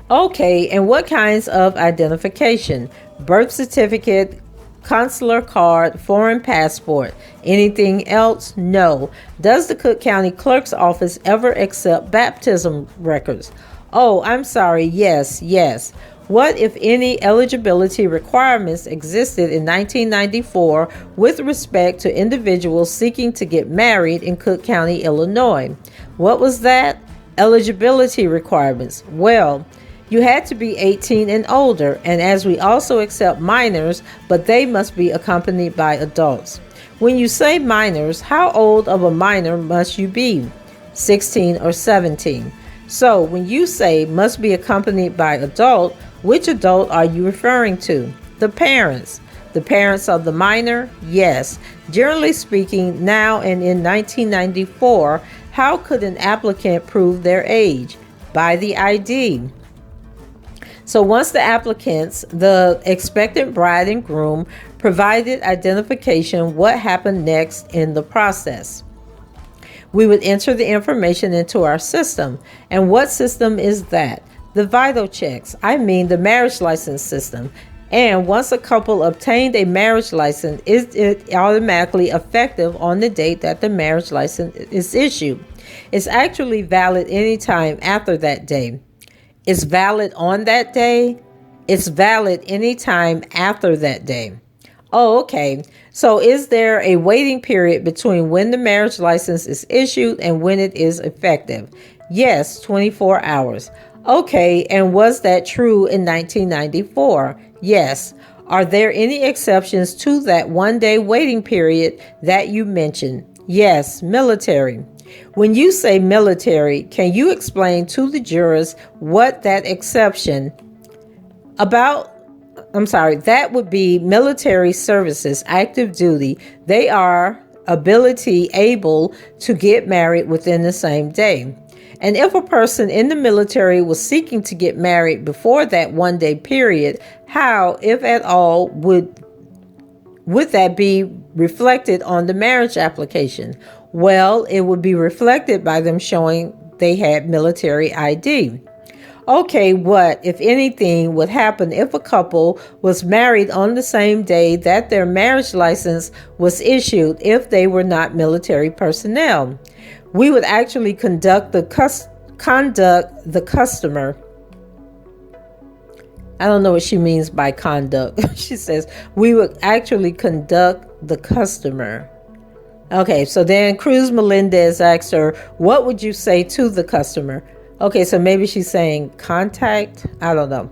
Okay, and what kinds of identification? Birth certificate, consular card, foreign passport. Anything else? No. Does the Cook County Clerk's office ever accept baptism records? Oh, I'm sorry. Yes. What, if any, eligibility requirements existed in 1994 with respect to individuals seeking to get married in Cook County, Illinois? What was that? Eligibility requirements. Well, you had to be 18 and older, and as we also accept minors, but they must be accompanied by adults. When you say minors, how old of a minor must you be? 16 or 17. So when you say must be accompanied by adult, which adult are you referring to? The parents. The parents of the minor? Yes. Generally speaking, now and in 1994, how could an applicant prove their age? By the ID. So once the applicants, the expectant bride and groom, provided identification, what happened next in the process? We would enter the information into our system. And what system is that? The vital checks, the marriage license system. And once a couple obtained a marriage license, is it automatically effective on the date that the marriage license is issued? It's actually valid anytime after that day. It's valid on that day. It's valid anytime after that day. Oh, okay. So is there a waiting period between when the marriage license is issued and when it is effective? Yes, 24 hours. Okay, and was that true in 1994? Yes. Are there any exceptions to that one-day waiting period that you mentioned? Yes, military. When you say military, can you explain to the jurors what that exception that would be military services, active duty. They are able to get married within the same day. And if a person in the military was seeking to get married before that one-day period, how, if at all, would that be reflected on the marriage application? Well, it would be reflected by them showing they had military ID. Okay, what, if anything, would happen if a couple was married on the same day that their marriage license was issued if they were not military personnel? We would actually conduct the customer. I don't know what she means by conduct. She says we would actually conduct the customer. Okay, so then Cruz Melendez asked her, what would you say to the customer? Okay, so maybe she's saying contact. I don't know.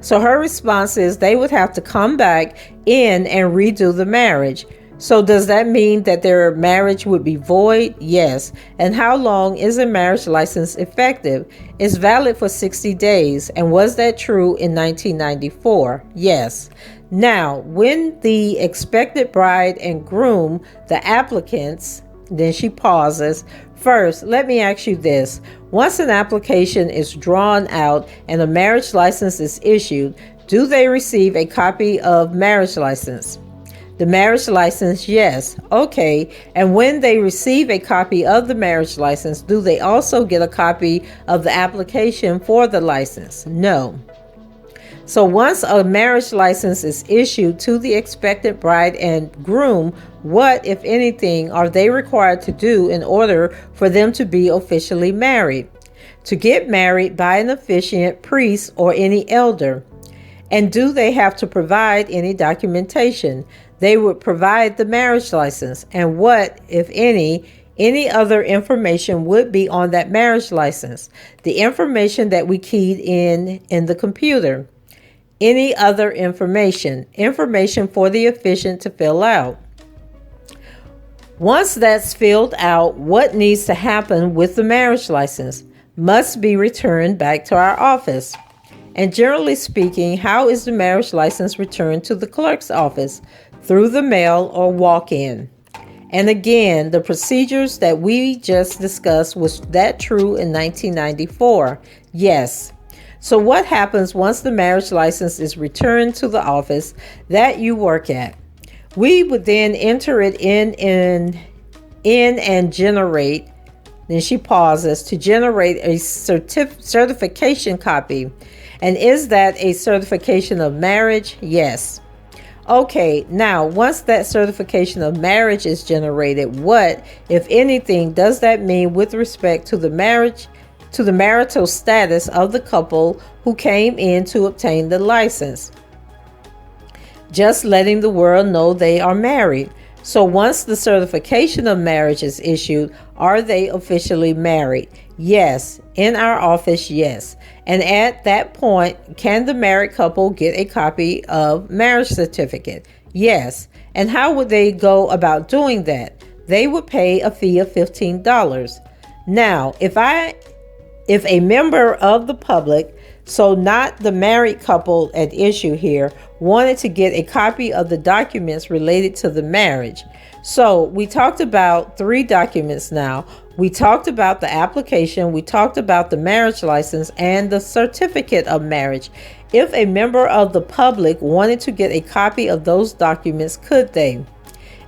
So her response is they would have to come back in and redo the marriage. So does that mean that their marriage would be void? Yes. And how long is a marriage license effective? It's valid for 60 days. And was that true in 1994? Yes. Now, when the expected bride and groom, the applicants, then she pauses. First, let me ask you this. Once an application is drawn out and a marriage license is issued, do they receive a copy of marriage license? The marriage license, yes. Okay. And when they receive a copy of the marriage license, do they also get a copy of the application for the license? No. So once a marriage license is issued to the expectant bride and groom, what, if anything, are they required to do in order for them to be officially married? To get married by an officiant, priest, or any elder. And do they have to provide any documentation? They would provide the marriage license. And what, if any other information would be on that marriage license? The information that we keyed in the computer. Any other information for the officiant to fill out. Once that's filled out, what needs to happen with the marriage license? Must be returned back to our office. And generally speaking, how is the marriage license returned to the clerk's office? Through the mail or walk-in. And again, the procedures that we just discussed, was that true in 1994? Yes. So what happens once the marriage license is returned to the office that you work at? We would then enter it in and generate, then she pauses, to generate a certification copy. And is that a certification of marriage? Yes. Okay, now once that certification of marriage is generated, what, if anything, does that mean with respect to the marriage, to the marital status of the couple who came in to obtain the license. Just letting the world know they are married. So once the certification of marriage is issued, are they officially married? Yes. In our office, yes. And at that point, can the married couple get a copy of marriage certificate? Yes. And how would they go about doing that? They would pay a fee of $15. Now, if a member of the public, so not the married couple at issue here, wanted to get a copy of the documents related to the marriage. So we talked about 3 documents now. We talked about the application, we talked about the marriage license, and the certificate of marriage. If a member of the public wanted to get a copy of those documents, could they?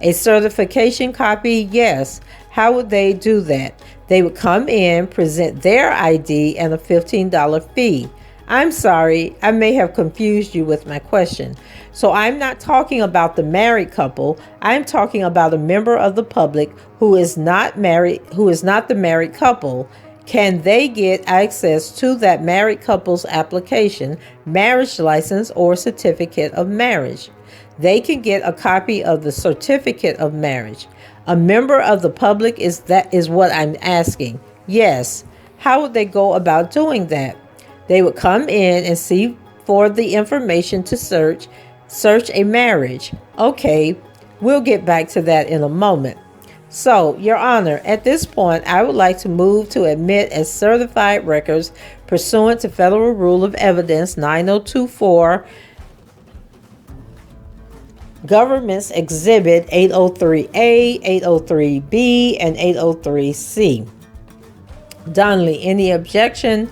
A certification copy, yes. How would they do that? They would come in, present their ID, and a $15 fee. I'm sorry, I may have confused you with my question. So I'm not talking about the married couple. I'm talking about a member of the public who is not married, who is not the married couple. Can they get access to that married couple's application, marriage license, or certificate of marriage? They can get a copy of the certificate of marriage. A member of the public is what I'm asking. Yes. How would they go about doing that? They would come in and see for the information to search a marriage. Okay, we'll get back to that in a moment. So, Your Honor, at this point, I would like to move to admit as certified records pursuant to Federal Rule of Evidence 9024, Government's Exhibit 803A, 803B, and 803C. Donnelly, any objection?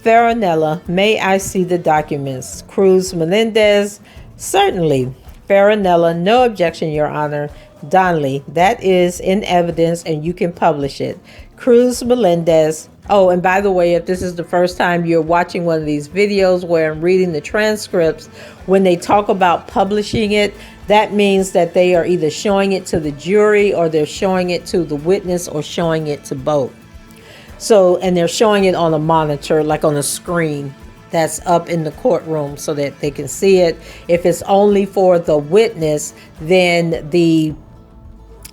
Farinella, may I see the documents? Cruz Melendez, certainly. Farinella, no objection, Your Honor. Donnelly, that is in evidence and you can publish it. Cruz Melendez, oh, and by the way, if this is the first time you're watching one of these videos where I'm reading the transcripts, when they talk about publishing it, that means that they are either showing it to the jury or they're showing it to the witness or showing it to both. So, and they're showing it on a monitor, like on a screen that's up in the courtroom so that they can see it. If it's only for the witness, then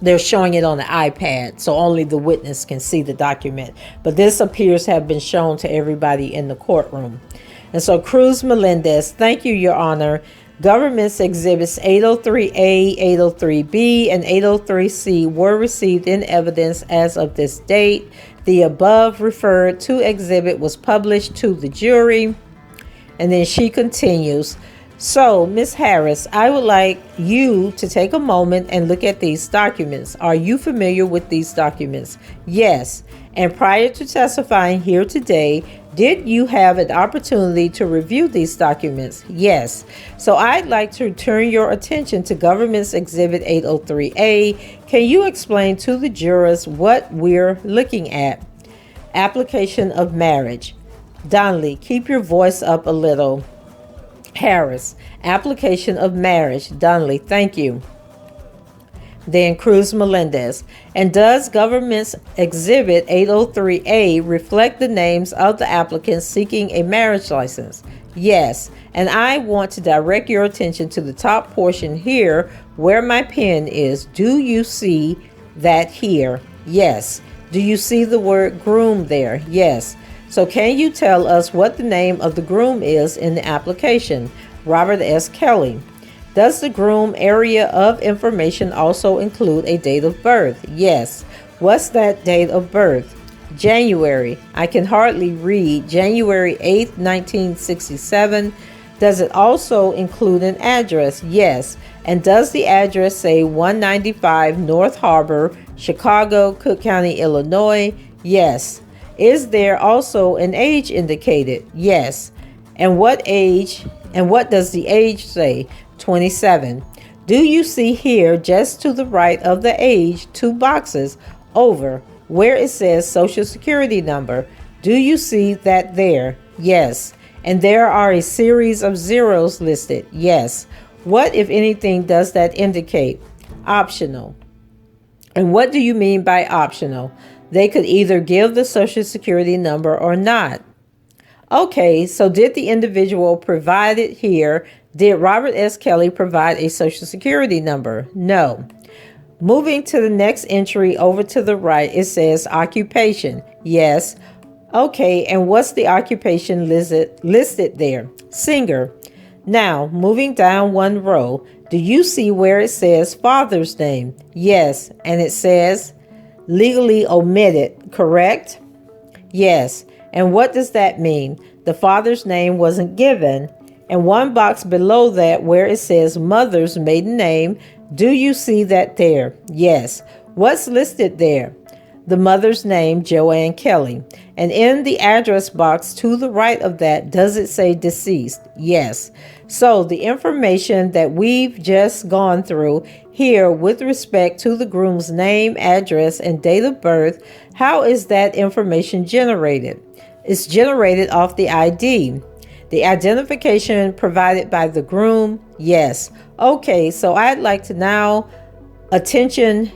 they're showing it on the iPad, so only the witness can see the document. But this appears to have been shown to everybody in the courtroom. And so Cruz Melendez, thank you, Your Honor. Government's Exhibits 803A, 803B, and 803C were received in evidence as of this date. The above referred to exhibit was published to the jury. And then she continues. So, Ms. Harris, I would like you to take a moment and look at these documents. Are you familiar with these documents? Yes. And prior to testifying here today, did you have an opportunity to review these documents? Yes. So I'd like to turn your attention to Government's Exhibit 803A. Can you explain to the jurors what we're looking at? Application of marriage. Donnelly, keep your voice up a little. Harris, application of marriage. Donnelly, thank you. Then Cruz Melendez. And does Government's Exhibit 803A reflect the names of the applicants seeking a marriage license? Yes. And I want to direct your attention to the top portion here where my pen is. Do you see that here? Yes. Do you see the word groom there? Yes. So can you tell us what the name of the groom is in the application? Robert S. Kelly. Does the groom area of information also include a date of birth? Yes. What's that date of birth? January. I can hardly read. January 8th, 1967. Does it also include an address? Yes. And does the address say 195 North Harbor, Chicago, Cook County, Illinois? Yes. Is there also an age indicated? Yes. And what age, and what does the age say? 27. Do you see here, just to the right of the age, 2 boxes over where it says Social Security number? Do you see that there? Yes. And there are a series of zeros listed? Yes. What, if anything, does that indicate? Optional. And what do you mean by optional? They could either give the Social Security number or not. Okay, so did the individual provided here, did Robert S. Kelly provide a Social Security number? No. Moving to the next entry over to the right, it says occupation. Yes. Okay, and what's the occupation listed there? Singer. Now, moving down one row, do you see where it says father's name? Yes, and it says legally omitted, correct? Yes. And what does that mean? The father's name wasn't given. And one box below that where it says mother's maiden name, do you see that there? Yes. What's listed there? The mother's name, Joanne Kelly. And in the address box to the right of that, does it say deceased? Yes. So the information that we've just gone through here with respect to the groom's name, address, and date of birth, how is that information generated? It's generated off the ID. The identification provided by the groom, yes. Okay, so I'd like to now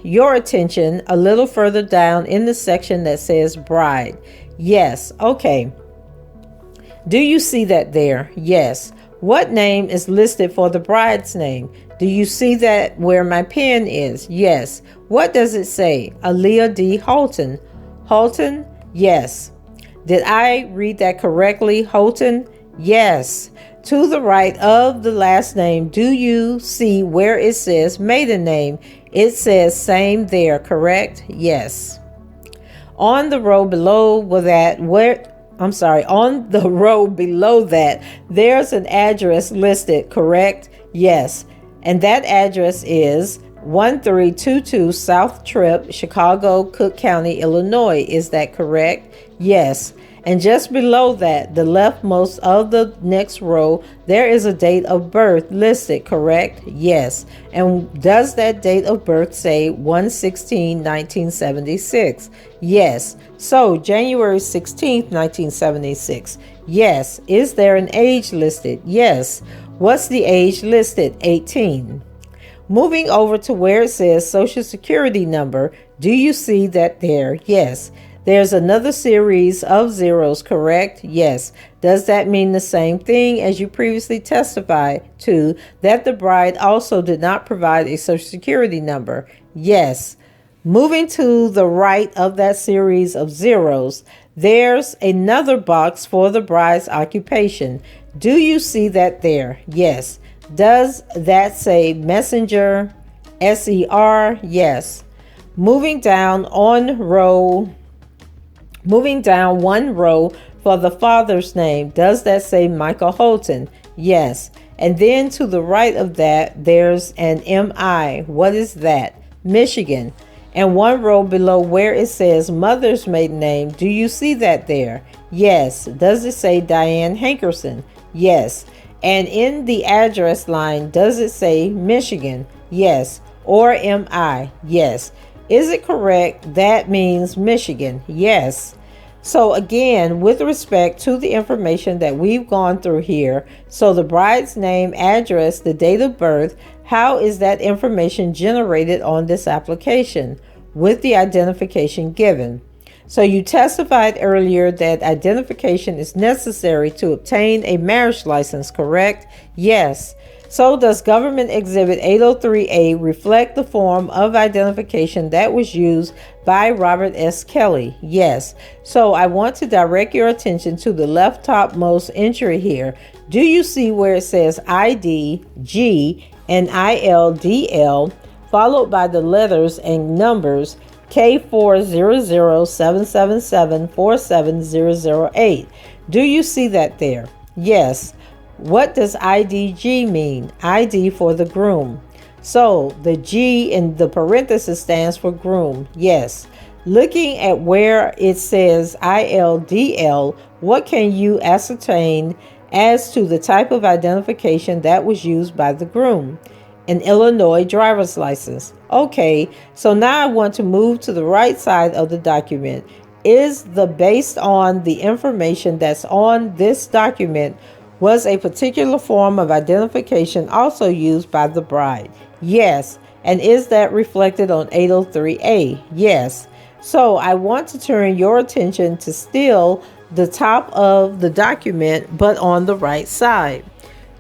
your attention a little further down in the section that says bride. Yes, okay. Do you see that there? Yes. What name is listed for the bride's name? Do you see that where my pen is? Yes. What does it say? Aaliyah D. Holton. Holton? Yes. Did I read that correctly? Holton? Yes. To the right of the last name, do you see where it says maiden name? It says same there, correct? Yes. On the row below that, on the row below that, there's an address listed, correct? Yes. And that address is 1322 South Tripp, Chicago, Cook County, Illinois. Is that correct? Yes. And just below that, the leftmost of the next row, there is a date of birth listed, correct? Yes. And does that date of birth say 1/16/1976? Yes. So January 16th, 1976. Yes. Is there an age listed? Yes. What's the age listed? 18. Moving over to where it says Social Security number, do you see that there? Yes. There's another series of zeros, correct? Yes. Does that mean the same thing as you previously testified to, that the bride also did not provide a Social Security number? Yes. Moving to the right of that series of zeros, there's another box for the bride's occupation. Do you see that there? Yes. Does that say messenger? SER? Yes. Moving down one row for the father's name, does that say Michael Holton? Yes. And then to the right of that, there's an MI. What is that? Michigan. And one row below where it says mother's maiden name, do you see that there? Yes. Does it say Diane Hankerson? Yes. And in the address line, does it say Michigan? Yes. Or MI? Yes. Is it correct? That means Michigan. Yes. So again, with respect to the information that we've gone through here, so the bride's name, address, the date of birth, how is that information generated on this application with the identification given? So you testified earlier that identification is necessary to obtain a marriage license, correct? Yes. So does Government Exhibit 803A reflect the form of identification that was used by Robert S. Kelly? Yes. So I want to direct your attention to the left topmost entry here. Do you see where it says ID, G, and ILDL, followed by the letters and numbers K40077747008? Do you see that there? Yes. What does IDG mean? ID for the groom. So the G in the parenthesis stands for groom. Yes. Looking at where it says ILDL, what can you ascertain as to the type of identification that was used by the groom? An Illinois driver's license. Okay, so now I want to move to the right side of the document. Is the based on the information that's on this document, was a particular form of identification also used by the bride? Yes. And is that reflected on 803A? Yes. So I want to turn your attention to still the top of the document, but on the right side.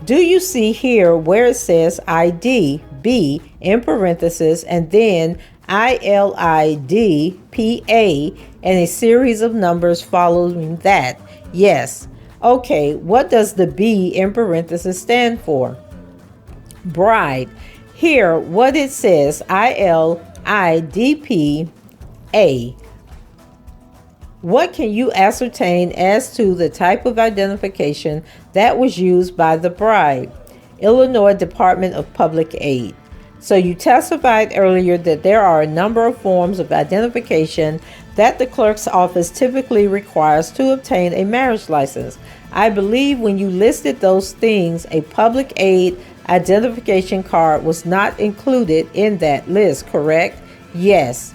Do you see here where it says ID, B in parentheses, and then ILIDPA, and a series of numbers following that? Yes. Okay, what does the B in parentheses stand for? Bride. Here, what it says, ILIDPA. What can you ascertain as to the type of identification that was used by the bride? Illinois Department of Public Aid. So you testified earlier that there are a number of forms of identification that the clerk's office typically requires to obtain a marriage license. I believe when you listed those things, a public aid identification card was not included in that list, correct? Yes.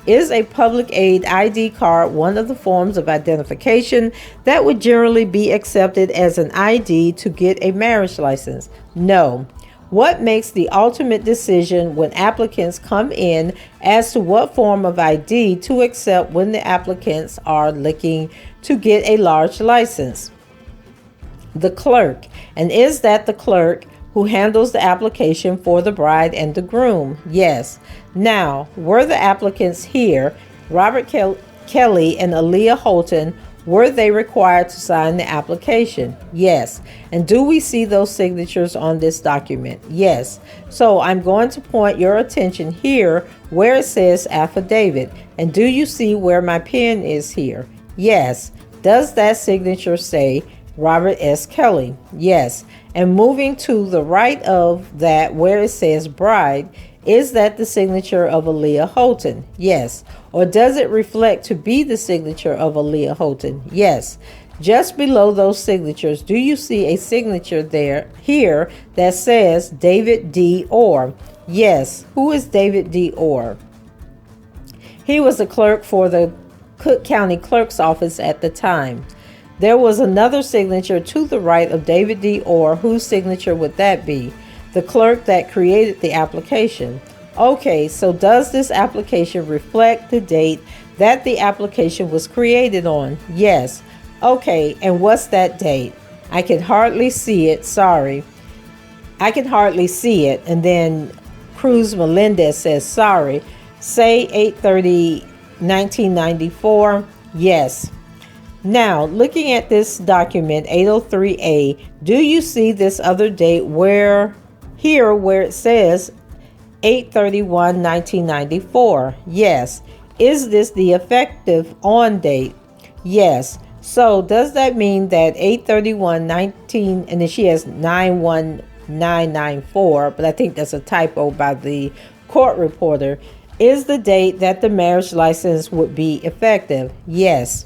Is a public aid ID card one of the forms of identification that would generally be accepted as an ID to get a marriage license? No. What makes the ultimate decision when applicants come in as to what form of ID to accept when the applicants are looking to get a large license? The clerk. And is that the clerk who handles the application for the bride and the groom? Yes. Now, were the applicants here, Robert Kelly and Aaliyah Holton, were they required to sign the application? Yes. And do we see those signatures on this document? Yes. So I'm going to point your attention here where it says affidavit. And do you see where my pen is here? Yes. Does that signature say Robert S. Kelly? Yes. And moving to the right of that where it says bride, is that the signature of Aaliyah Holton? Yes. Or does it reflect to be the signature of Aaliyah Holton? Yes. Just below those signatures, do you see a signature here that says David D. Orr? Yes. Who is David D. Orr? He was the clerk for the Cook County Clerk's Office at the time. There was another signature to the right of David D. Orr. Whose signature would that be? The clerk that created the application. Okay, so does this application reflect the date that the application was created on? Yes. Okay, and what's that date? I can hardly see it. Sorry. I can hardly see it. And then Cruz Melendez says, sorry. Say 8/30/1994. Yes. Now, looking at this document, 803A, do you see this other date where it says 8/31/1994? Yes. Is this the effective on date? Yes. So does that mean that 8/31/19, and then she has 9/1994, but I think that's a typo by the court reporter, is the date that the marriage license would be effective? Yes.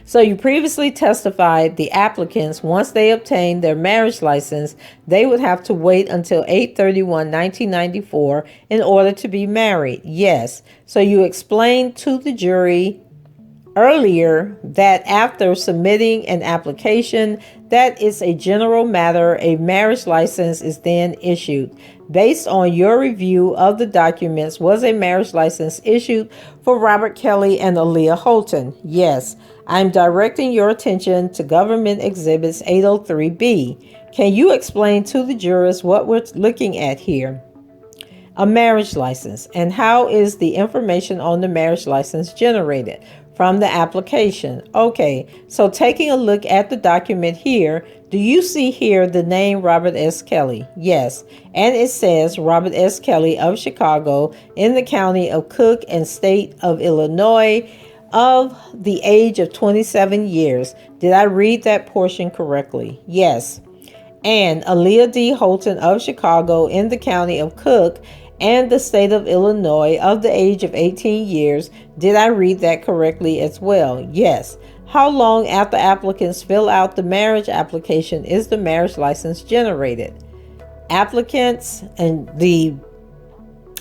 So you previously testified the applicants, once they obtained their marriage license, they would have to wait until 8/31/1994 in order to be married. Yes. So you explained to the jury earlier that after submitting an application, that is a general matter, a marriage license is then issued. Based on your review of the documents, was a marriage license issued for Robert Kelly and Aaliyah Holton? Yes. I'm directing your attention to Government Exhibits 803B. Can you explain to the jurors what we're looking at here? A marriage license. And how is the information on the marriage license generated? From the application. Okay, so taking a look at the document here, do you see here the name Robert S. Kelly? Yes, and it says Robert S. Kelly of Chicago in the county of Cook and state of Illinois, of the age of 27 years. Did I read that portion correctly? Yes. And Aaliyah D. Holton of Chicago in the county of Cook and the state of Illinois, of the age of 18 years. Did I read that correctly as well? Yes. How long after applicants fill out the marriage application is the marriage license generated? Applicants, and the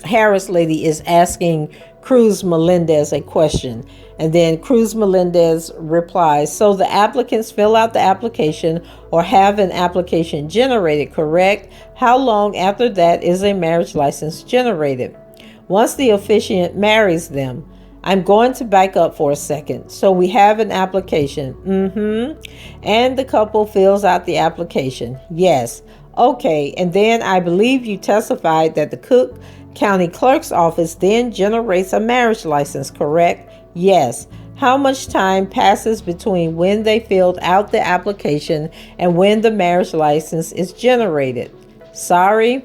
Harris lady is asking Cruz Melendez a question. And then Cruz Melendez replies, so the applicants fill out the application or have an application generated, correct? How long after that is a marriage license generated? Once the officiant marries them. I'm going to back up for a second. So we have an application. And the couple fills out the application. Yes. Okay. And then I believe you testified that the Cook County Clerk's Office then generates a marriage license, correct? Yes. How much time passes between when they filled out the application and when the marriage license is generated? Sorry?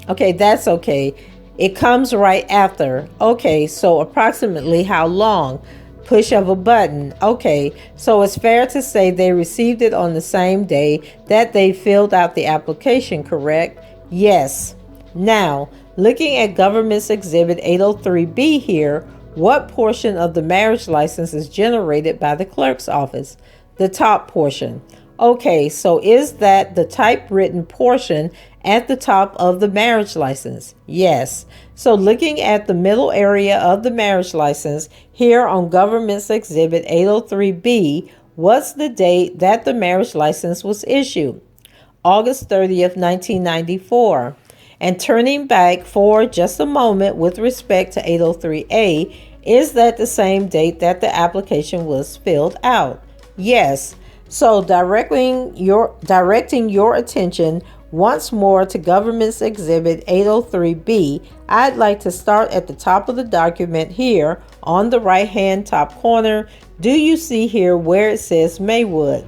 Okay, that's okay. It comes right after. Okay, so approximately how long? Push of a button. Okay, so it's fair to say they received it on the same day that they filled out the application, correct? Yes. Now, looking at Government's Exhibit 803B here, what portion of the marriage license is generated by the clerk's office? The top portion. Okay, so is that the typewritten portion at the top of the marriage license? Yes. So looking at the middle area of the marriage license here on Government's Exhibit 803B, what's the date that the marriage license was issued? August 30th, 1994. And turning back for just a moment with respect to 803A, is that the same date that the application was filled out? Yes. So directing your attention once more to Government's Exhibit 803B, I'd like to start at the top of the document here on the right-hand top corner. Do you see here where it says Maywood?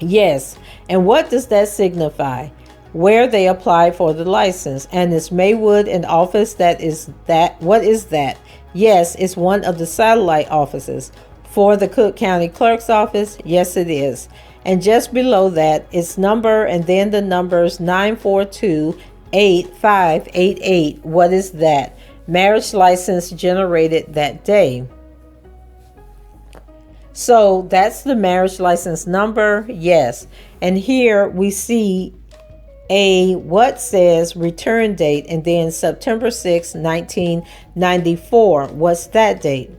Yes. And what does that signify? Where they applied for the license. And is Maywood an office what is that? Yes, it's one of the satellite offices. For the Cook County Clerk's Office, yes it is. And just below that, its number and then the numbers 9428588. What is that? Marriage license generated that day. So that's the marriage license number, yes. And here we see what says return date and then September 6, 1994. What's that date?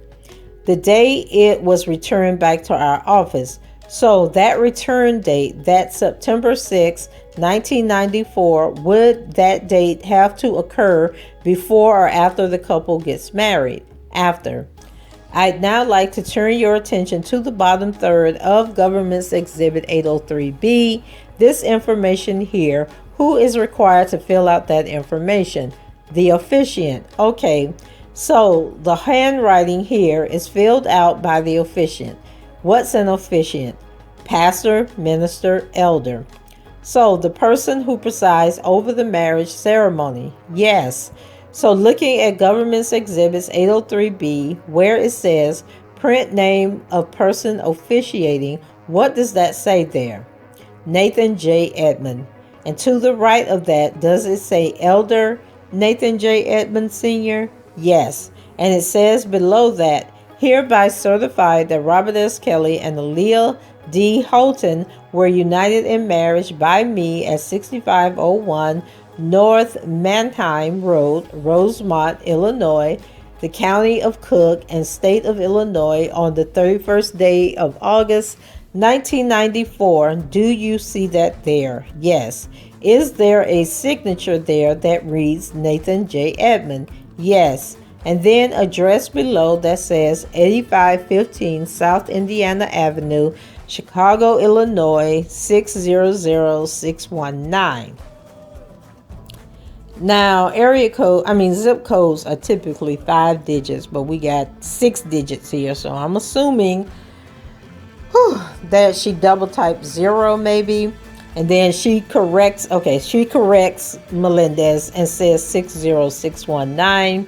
The day it was returned back to our office. So that return date, that September 6, 1994, would that date have to occur before or after the couple gets married? After. I'd now like to turn your attention to the bottom third of Government's Exhibit 803B. This information here, who is required to fill out that information? The officiant. Okay, so the handwriting here is filled out by the officiant. What's an officiant? Pastor, minister, elder. So the person who presides over the marriage ceremony. Yes. So looking at Government's Exhibits 803B, where it says print name of person officiating, what does that say there? Nathan J. Edmond. And to the right of that, does it say Elder Nathan J. Edmond Sr.? Yes. And it says below that, hereby certified that Robert S. Kelly and Aaliyah D. Holton were united in marriage by me at 6501 North Mannheim Road, Rosemont, Illinois, the County of Cook and State of Illinois on the 31st day of August, 1994. Do you see that there? Yes. Is there a signature there that reads Nathan J. Edmond? Yes. And then address below that says 8515 South Indiana Avenue, Chicago, Illinois, 600619. Now, zip codes are typically 5 digits, but we got 6 digits here. So I'm assuming that she double typed 0 maybe. And then she corrects Melendez and says 60619.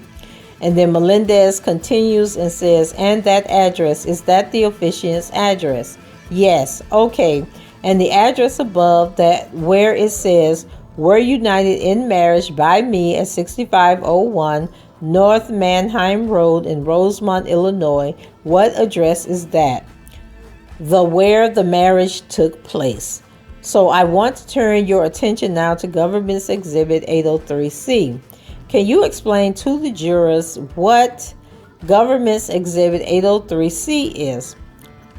And then Melendez continues and says, and that address, is that the officiant's address? Yes. Okay. And the address above that where it says, were united in marriage by me at 6501 North Mannheim Road in Rosemont, Illinois. What address is that? Where the marriage took place. So I want to turn your attention now to Government's Exhibit 803C. Can you explain to the jurors what Government's Exhibit 803C is?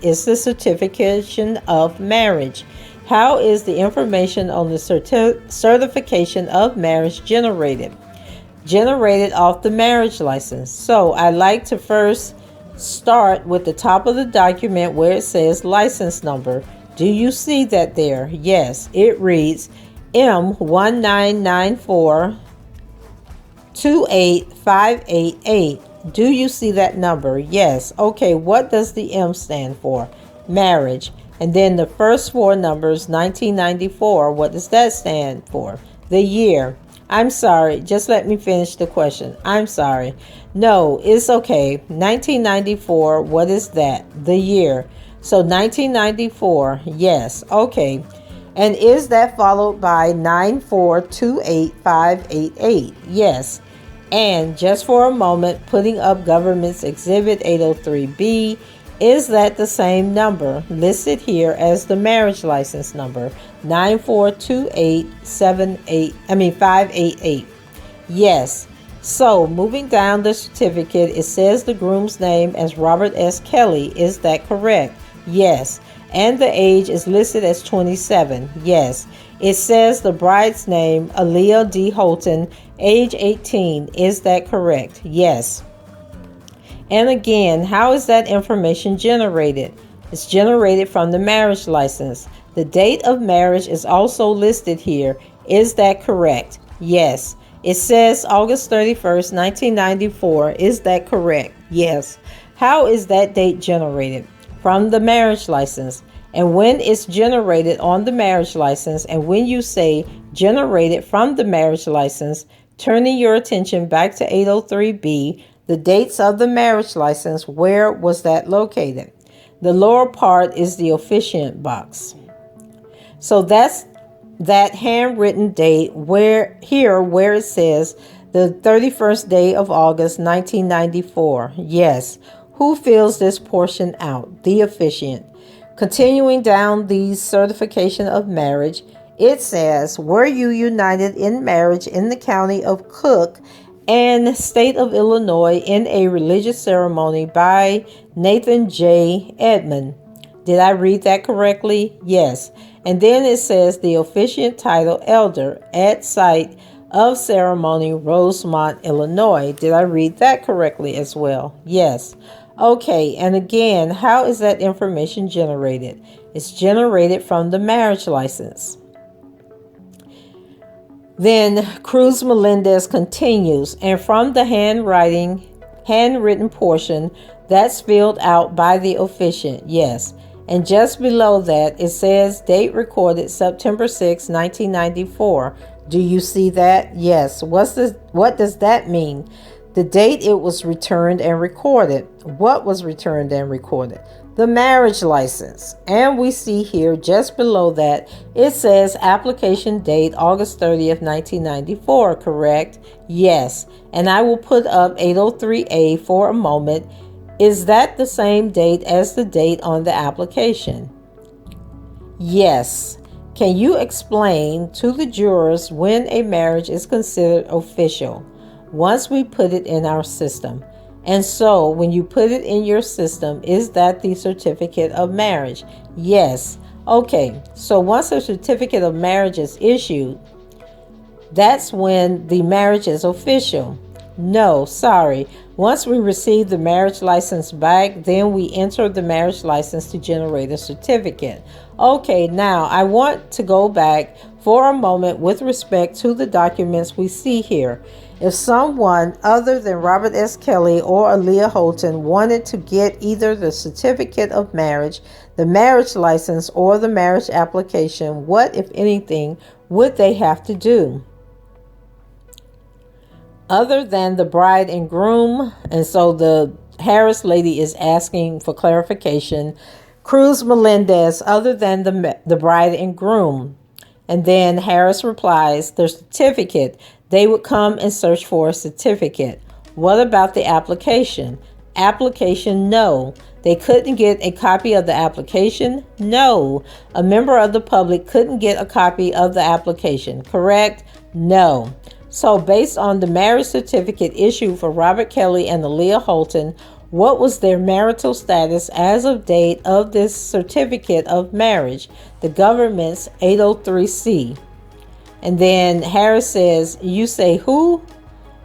It's the certification of marriage. How is the information on the certification of marriage generated? generated off the marriage license. So I like to first start with the top of the document where it says license number. Do you see that there? Yes, it reads M199428588. Do you see that number? Yes. Okay, what does the M stand for? Marriage. And then the first four numbers, 1994, what does that stand for? The year. I'm sorry, just let me finish the question. I'm sorry. No, it's okay. 1994, what is that? The year. So 1994, yes, okay. And is that followed by 9428588? Yes. And just for a moment, putting up government's exhibit 803B, is that the same number listed here as the marriage license number, 9428588? Yes. So moving down the certificate, it says the groom's name as Robert S. Kelly. Is that correct? Yes. And the age is listed as 27. Yes. It says the bride's name, Aaliyah D. Holton, age 18. Is that correct? Yes. And again, how is that information generated? It's generated from the marriage license. The date of marriage is also listed here. Is that correct? Yes. It says August 31st, 1994. Is that correct? Yes. How is that date generated? From the marriage license. And when it's generated on the marriage license, and when you say generated from the marriage license, turning your attention back to 803B, the dates of the marriage license, where was that located? The lower part is the officiant box. So that's that handwritten date where it says the 31st day of August 1994. Yes. Who fills this portion out? The officiant. Continuing down the certification of marriage, it says, were you united in marriage in the county of Cook and state of Illinois in a religious ceremony by Nathan J. Edmond? Did I read that correctly? Yes. And then it says the officiant title elder at site of ceremony, Rosemont, Illinois. Did I read that correctly as well? Yes. Okay, and again, how is that information generated? It's generated from the marriage license. Then Cruz Melendez continues, and from the handwritten portion, that's filled out by the officiant. Yes. And just below that, it says date recorded September 6, 1994. Do you see that? Yes. What does that mean? The date it was returned and recorded. What was returned and recorded? The marriage license. And we see here just below that, it says application date August 30th, 1994, correct? Yes. And I will put up 803A for a moment. Is that the same date as the date on the application? Yes. Can you explain to the jurors when a marriage is considered official? Once we put it in our system. And so when you put it in your system, is that the certificate of marriage? Yes. Okay, so once a certificate of marriage is issued, that's when the marriage is official. No, sorry. Once we receive the marriage license back, then we enter the marriage license to generate a certificate. Okay, now I want to go back for a moment with respect to the documents we see here. If someone other than Robert S. Kelly or Aaliyah Holton wanted to get either the certificate of marriage, the marriage license, or the marriage application, what, if anything, would they have to do? Other than the bride and groom, and so the Harris lady is asking for clarification, Cruz Melendez, other than the bride and groom. And then Harris replies, the certificate. They would come and search for a certificate. What about the application? Application, no. They couldn't get a copy of the application? No. A member of the public couldn't get a copy of the application, correct? No. So based on the marriage certificate issued for Robert Kelly and Aaliyah Holton, what was their marital status as of date of this certificate of marriage? The government's 803C. And then Harris says, you say who?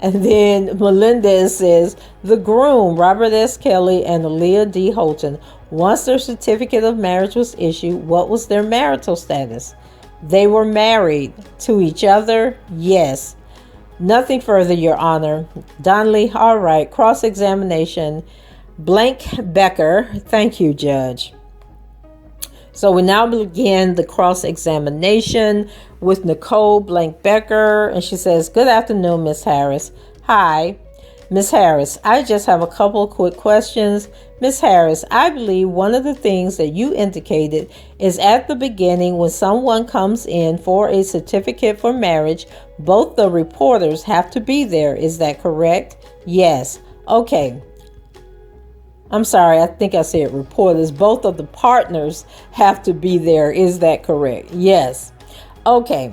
And then Melendez says, the groom, Robert S. Kelly and Aaliyah D. Holton, once their certificate of marriage was issued, what was their marital status? They were married to each other? Yes. Nothing further, Your Honor. Donnelly, all right. Cross-examination. Blank Becker. Thank you, Judge. So we now begin the cross-examination with Nicole Blank Becker. And she says, good afternoon, Miss Harris. Hi. Miss Harris, I just have a couple of quick questions. Miss Harris, I believe one of the things that you indicated is at the beginning when someone comes in for a certificate for marriage, both the reporters have to be there. Is that correct? Yes. Okay. I'm sorry, I think I said reporters. Both of the partners have to be there. Is that correct? Yes. Okay.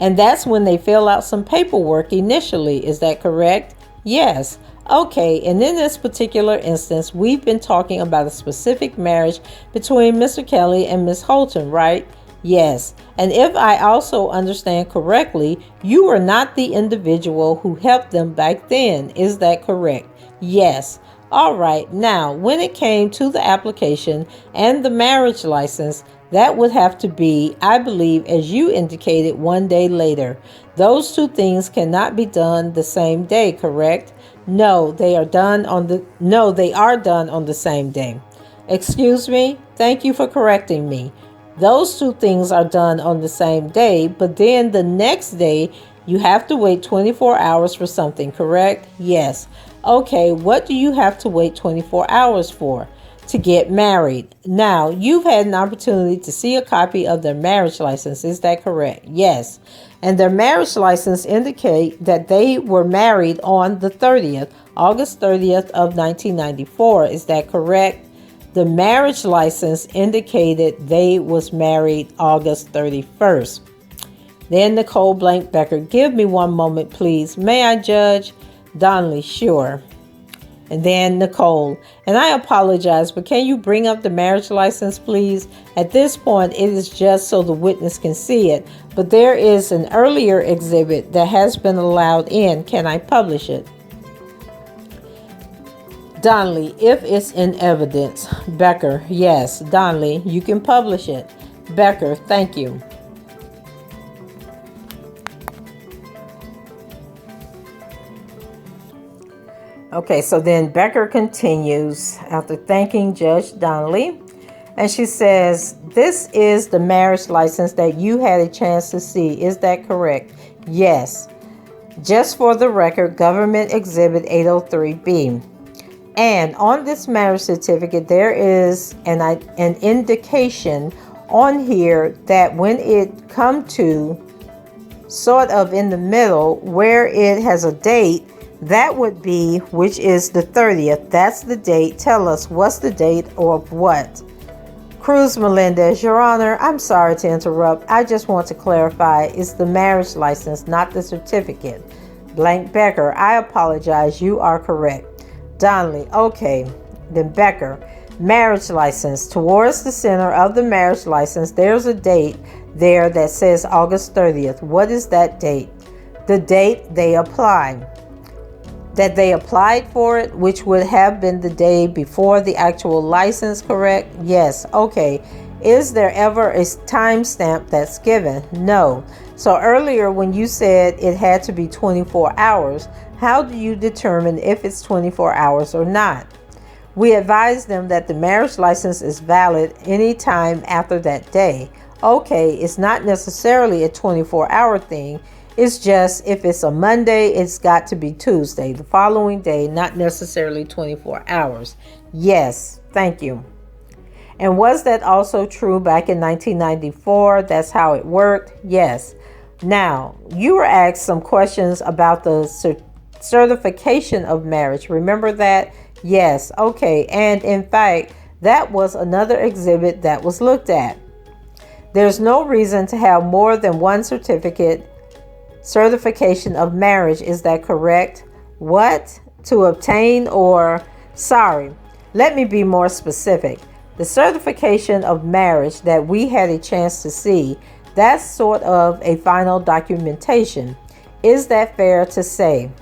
And that's when they fill out some paperwork initially. Is that correct? Yes. Okay. And in this particular instance, we've been talking about a specific marriage between Mr. Kelly and Miss Holton, right? Yes. And if I also understand correctly, you were not the individual who helped them back then. Is that correct? Yes. All right. Now, when it came to the application and the marriage license, that would have to be, I believe, as you indicated, one day later. Those two things cannot be done the same day, correct? No, they are done on the same day. Excuse me? Thank you for correcting me. Those two things are done on the same day, but then the next day you have to wait 24 hours for something, correct? Yes. Okay, what do you have to wait 24 hours for? To get married. Now, you've had an opportunity to see a copy of their marriage license. Is that correct? Yes. And their marriage license indicate that they were married on the 30th, August 30th of 1994. Is that correct? The marriage license indicated they was married August 31st. Then Nicole Blank Becker, give me one moment, please. May I, Judge? Donnelly, sure. And then Nicole, and I apologize, but can you bring up the marriage license, please? At this point, it is just so the witness can see it, but there is an earlier exhibit that has been allowed in. Can I publish it? Donnelly, if it's in evidence. Becker, yes. Donnelly, you can publish it. Becker, thank you. Okay, so then Becker continues after thanking Judge Donnelly, and she says, this is the marriage license that you had a chance to see. Is that correct? Yes. Just for the record, Government Exhibit 803B. And on this marriage certificate, there is an indication on here that when it come to sort of in the middle where it has a date, that would be, which is the 30th. That's the date. Tell us, what's the date of what? Cruz Melendez, Your Honor, I'm sorry to interrupt. I just want to clarify. It's the marriage license, not the certificate. Blank Becker, I apologize. You are correct. Donnelly, okay. Then Becker, marriage license. Towards the center of the marriage license, there's a date there that says August 30th. What is that date? The date they applied. That they applied for it, which would have been the day before the actual license, correct? Yes. Okay. Is there ever a timestamp that's given? No. So earlier when you said it had to be 24 hours, how do you determine if it's 24 hours or not? We advise them that the marriage license is valid any time after that day. Okay, it's not necessarily a 24-hour thing. It's just if it's a Monday, it's got to be Tuesday, the following day, not necessarily 24 hours. Yes, thank you. And was that also true back in 1994? That's how it worked? Yes. Now, you were asked some questions about the certification of marriage. Remember that? Yes. Okay. And in fact, that was another exhibit that was looked at. There's no reason to have more than one certification of marriage. Is that correct? What? To obtain let me be more specific. The certification of marriage that we had a chance to see, that's sort of a final documentation. Is that fair to say?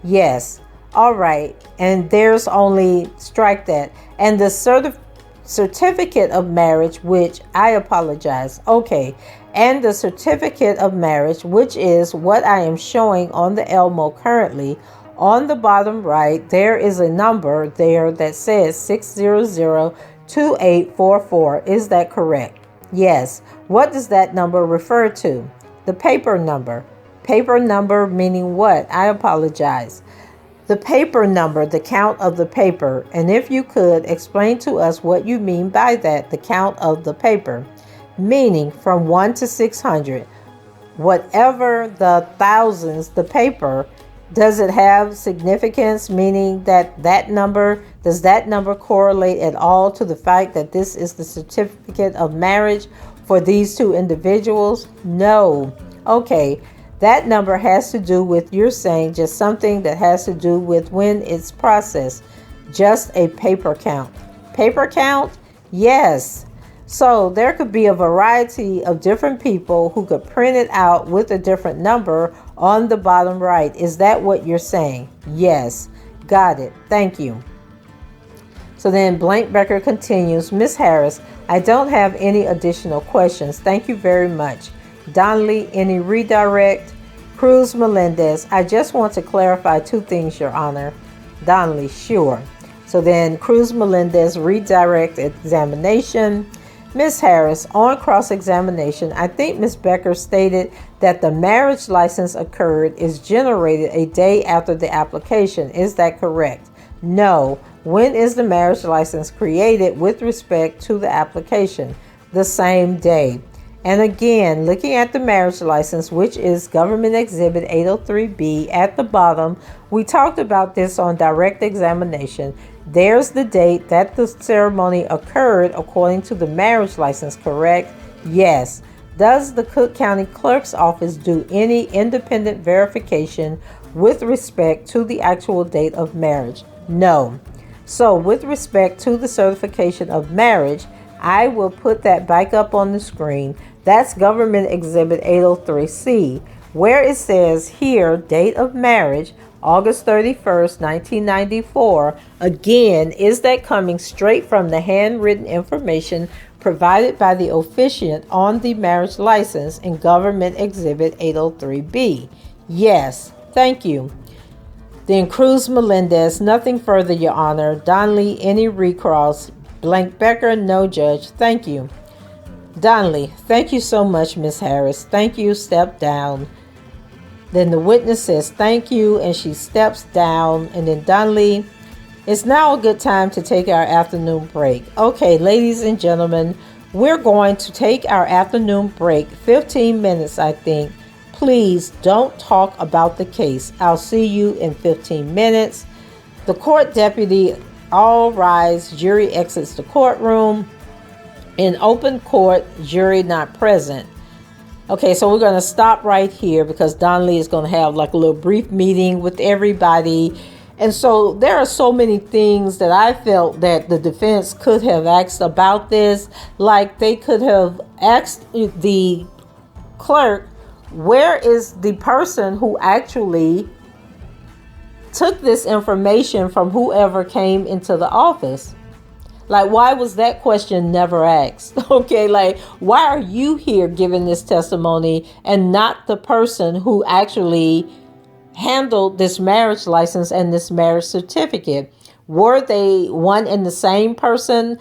Yes. All right. And there's only, strike that. And the certificate of marriage, which I apologize. Okay. And the certificate of marriage, which is what I am showing on the Elmo currently. On the bottom right, there is a number there that says 6002844. Is that correct? Yes. What does that number refer to? The paper number. Paper number meaning what? I apologize. The paper number, the count of the paper. And if you could explain to us what you mean by that, the count of the paper. Meaning from 1 to 600. Whatever the thousands, the paper, does it have significance? Meaning that does that number correlate at all to the fact that this is the certificate of marriage for these two individuals? No. Okay. That number has to do with, you're saying, just something that has to do with when it's processed. Just a paper count. Paper count? Yes. So there could be a variety of different people who could print it out with a different number on the bottom right. Is that what you're saying? Yes. Got it. Thank you. So then Blank Becker continues, Miss Harris, I don't have any additional questions. Thank you very much. Donnelly, any redirect? Cruz Melendez, I just want to clarify two things, Your Honor. Donnelly, sure. So then Cruz Melendez, redirect examination. Ms. Harris, on cross-examination, I think Ms. Becker stated that the marriage license occurred is generated a day after the application. Is that correct? No. When is the marriage license created with respect to the application? The same day. And again, looking at the marriage license, which is Government Exhibit 803B at the bottom, we talked about this on direct examination. There's the date that the ceremony occurred according to the marriage license, correct? Yes. Does the Cook County Clerk's Office do any independent verification with respect to the actual date of marriage? No. So with respect to the certification of marriage, I will put that back up on the screen. That's Government Exhibit 803C, where it says here, date of marriage, August 31st, 1994. Again, is that coming straight from the handwritten information provided by the officiant on the marriage license in Government Exhibit 803B? Yes, thank you. Then Cruz Melendez, nothing further, Your Honor. Donnelly, any recross? Blank Becker, no judge. Thank you. Donnelly, thank you so much, Miss Harris. Thank you. Step down. Then the witness says thank you, and she steps down. And then Donnelly, it's now a good time to take our afternoon break. Okay, ladies and gentlemen, we're going to take our afternoon break, 15 minutes, I think. Please don't talk about the case. I'll see you in 15 minutes. The court deputy, all rise, jury exits the courtroom. In open court, jury not present. Okay, so we're going to stop right here because Donnelly is going to have like a little brief meeting with everybody. And so there are so many things that I felt that the defense could have asked about this. Like they could have asked the clerk, where is the person who actually took this information from whoever came into the office? Like, why was that question never asked? Okay, like, why are you here giving this testimony and not the person who actually handled this marriage license and this marriage certificate? Were they one and the same person?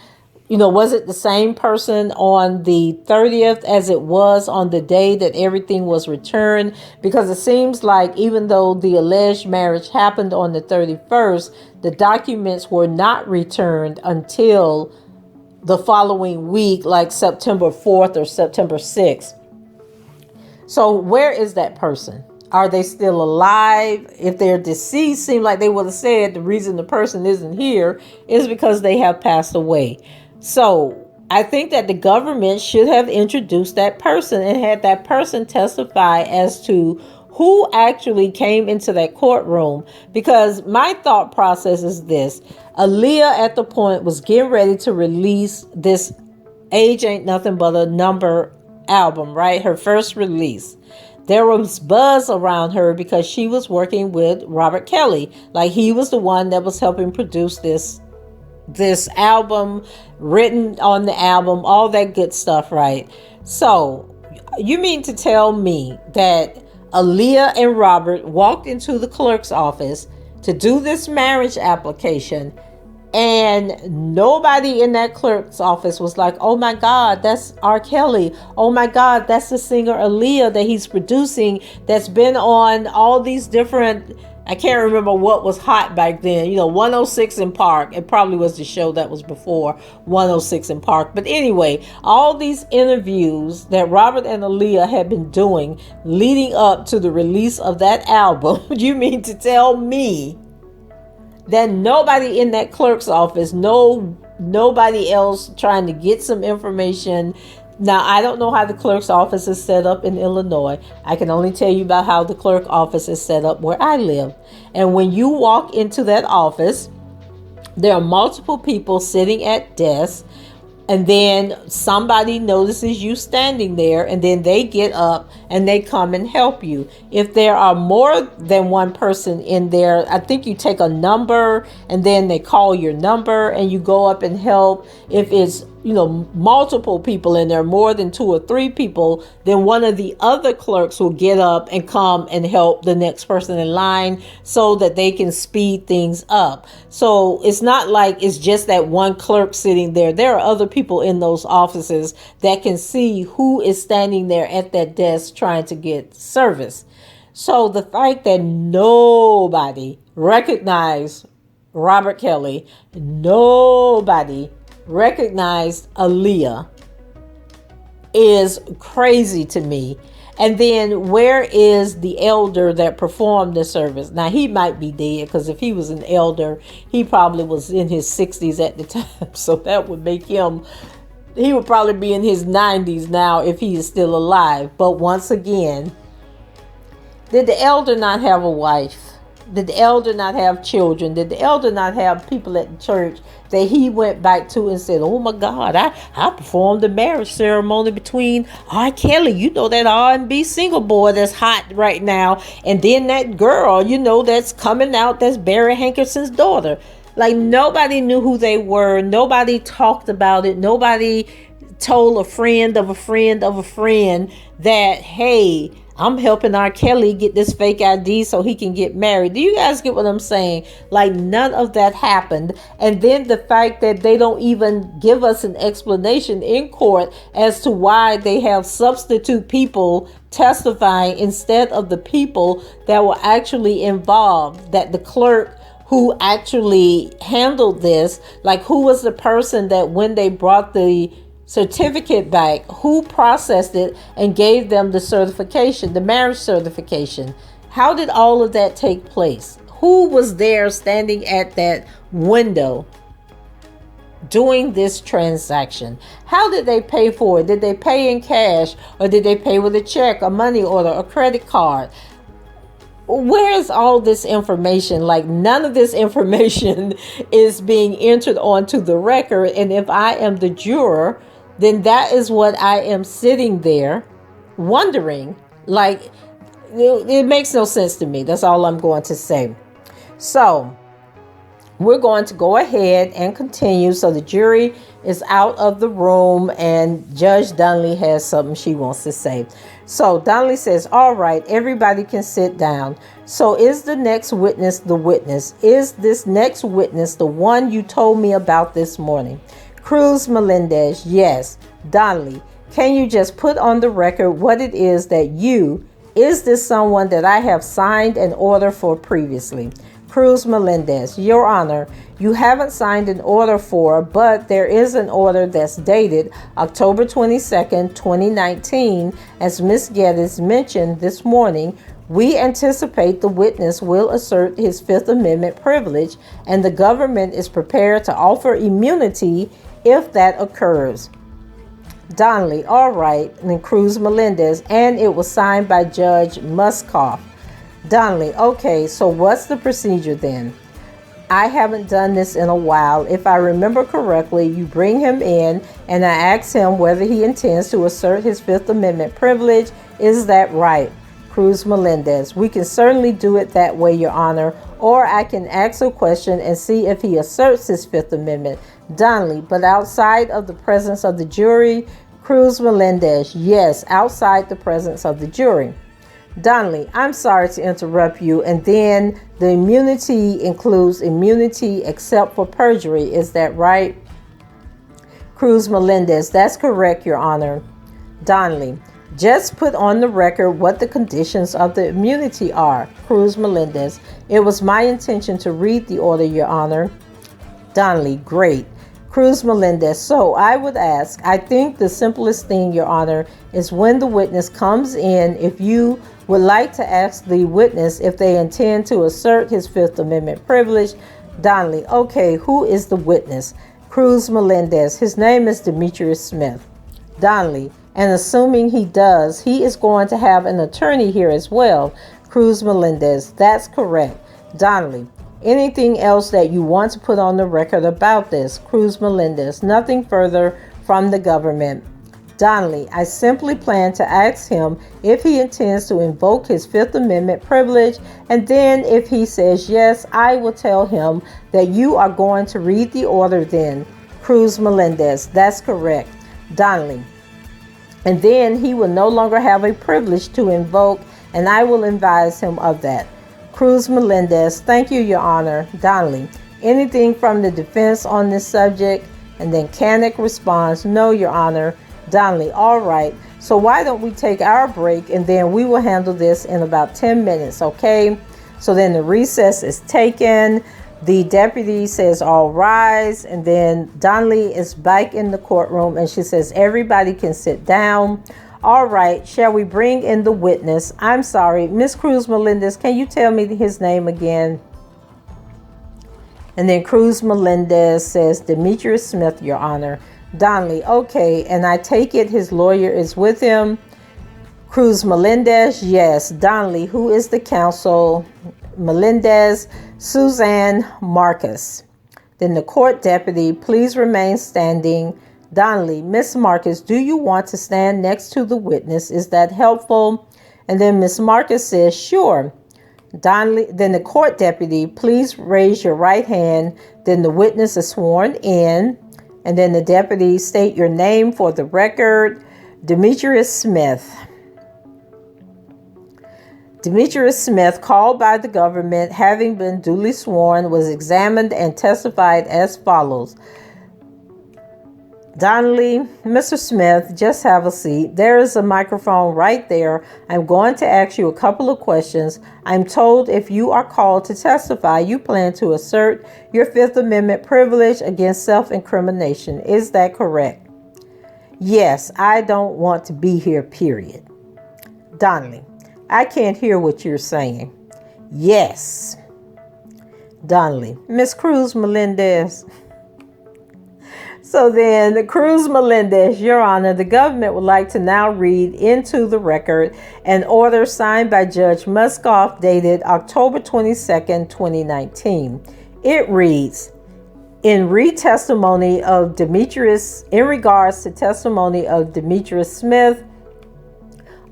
You know, was it the same person on the 30th as it was on the day that everything was returned? Because it seems like even though the alleged marriage happened on the 31st, the documents were not returned until the following week, like September 4th or September 6th. So where is that person? Are they still alive? If they're deceased, seem like they would have said the reason the person isn't here is because they have passed away. So I think that the government should have introduced that person and had that person testify as to who actually came into that courtroom. Because my thought process is this. Aaliyah at the point was getting ready to release this Age Ain't Nothing But a Number album, right? Her first release. there was buzz around her because she was working with Robert Kelly. Like, he was the one that was helping produce this album, written on the album, all that good stuff, right? So you mean to tell me that Aaliyah and Robert walked into the clerk's office to do this marriage application, and nobody in that clerk's office was like, oh my God, that's R. Kelly. Oh my God, that's the singer Aaliyah that he's producing, that's been on all these different, I can't remember what was hot back then. 106 in Park. It probably was the show that was before 106 in Park. But anyway, all these interviews that Robert and Aaliyah had been doing leading up to the release of that album, you mean to tell me that nobody in that clerk's office, nobody else trying to get some information? Now, I don't know how the clerk's office is set up in Illinois. I can only tell you about how the clerk office is set up where I live. And when you walk into that office, there are multiple people sitting at desks. And then somebody notices you standing there, and then they get up and they come and help you. If there are more than one person in there, I think you take a number and then they call your number and you go up and help. If it's multiple people in there, more than 2 or 3 people, then one of the other clerks will get up and come and help the next person in line so that they can speed things up. So it's not like it's just that one clerk sitting there. There are other people in those offices that can see who is standing there at that desk trying to get service. So the fact that nobody recognized Robert Kelly, nobody recognized Aaliyah, is crazy to me. And then where is the elder that performed the service? Now, he might be dead, because if he was an elder, he probably was in his 60s at the time. So that would make him, he would probably be in his 90s now if he is still alive. But once again, did the elder not have a wife? Did the elder not have children? Did the elder not have people at the church that he went back to and said, oh my God, I performed the marriage ceremony between R. Kelly, that R&B single boy that's hot right now, and then that girl, that's coming out, that's Barry Hankerson's daughter. Like, nobody knew who they were. Nobody talked about it. Nobody told a friend of a friend of a friend that, hey, I'm helping R. Kelly get this fake ID so he can get married. Do you guys get what I'm saying? Like, none of that happened. And then the fact that they don't even give us an explanation in court as to why they have substitute people testifying instead of the people that were actually involved, that the clerk who actually handled this, like, who was the person that when they brought the certificate back, who processed it and gave them the certification, the marriage certification? How did all of that take place? Who was there standing at that window doing this transaction? How did they pay for it? Did they pay in cash, or did they pay with a check, a money order, a credit card? Where is all this information? Like, none of this information is being entered onto the record. And if I am the juror, then that is what I am sitting there wondering. Like, it makes no sense to me. That's all I'm going to say. So we're going to go ahead and continue. So the jury is out of the room, and Judge Donnelly has something she wants to say. So Donnelly says, all right, everybody can sit down. So is the next witness the witness? Is this next witness the one you told me about this morning? Cruz Melendez, yes. Donnelly, can you just put on the record what it is that is this someone that I have signed an order for previously? Cruz Melendez, Your Honor, you haven't signed an order for, but there is an order that's dated October 22nd, 2019. As Ms. Geddes mentioned this morning, we anticipate the witness will assert his Fifth Amendment privilege, and the government is prepared to offer immunity if that occurs. Donnelly, all right. And then Cruz Melendez, and it was signed by Judge Muskoff. Donnelly, okay, so what's the procedure then? I haven't done this in a while. If I remember correctly, you bring him in and I ask him whether he intends to assert his Fifth Amendment privilege. Is that right? Cruz Melendez. We can certainly do it that way, Your Honor. Or I can ask a question and see if he asserts his Fifth Amendment. Donnelly, but outside of the presence of the jury. Cruz Melendez, yes, outside the presence of the jury. Donnelly, I'm sorry to interrupt you. And then the immunity includes immunity except for perjury. Is that right? Cruz Melendez, that's correct, Your Honor. Donnelly, just put on the record what the conditions of the immunity are. Cruz Melendez, it was my intention to read the order, Your Honor. Donnelly, great. Cruz Melendez, so I would ask, I think the simplest thing, Your Honor, is when the witness comes in, if you would like to ask the witness if they intend to assert his Fifth Amendment privilege. Donnelly, okay, who is the witness? Cruz Melendez, his name is Demetrius Smith. Donnelly, and assuming he does, he is going to have an attorney here as well. Cruz Melendez, that's correct. Donnelly, anything else that you want to put on the record about this? Cruz Melendez, nothing further from the government. Donnelly, I simply plan to ask him if he intends to invoke his Fifth Amendment privilege, and then if he says yes, I will tell him that you are going to read the order then. Cruz Melendez, that's correct. Donnelly, and then he will no longer have a privilege to invoke, and I will advise him of that. Cruz Melendez, thank you, Your Honor. Donnelly, anything from the defense on this subject? And then Canick responds, no, Your Honor. Donnelly, all right. So why don't we take our break, and then we will handle this in about 10 minutes, okay? So then the recess is taken. The deputy says, all rise. And then Donnelly is back in the courtroom, and she says, everybody can sit down. All right, shall we bring in the witness? I'm sorry, Miss Cruz Melendez, can you tell me his name again? And then Cruz Melendez says, Demetrius Smith, Your Honor. Donnelly, okay, and I take it his lawyer is with him. Cruz Melendez, yes. Donnelly, who is the counsel? Melendez, Suzanne Marcus. Then the court deputy, please remain standing. Donnelly, Miss Marcus, do you want to stand next to the witness? Is that helpful? And then Miss Marcus says, sure. Donnelly, then the court deputy, please raise your right hand. Then the witness is sworn in. And then the deputy, state your name for the record. Demetrius Smith. Demetrius Smith, called by the government, having been duly sworn, was examined and testified as follows. Donnelly, Mr. Smith, just have a seat. There is a microphone right there. I'm going to ask you a couple of questions. I'm told if you are called to testify, you plan to assert your Fifth Amendment privilege against self-incrimination. Is that correct? Yes, I don't want to be here, period. Donnelly, I can't hear what you're saying. Yes. Donnelly, Miss Cruz Melendez. So then, the Cruz Melendez, Your Honor, the government would like to now read into the record an order signed by Judge Muskoff dated October 22nd, 2019. It reads, in regards to testimony of Demetrius Smith,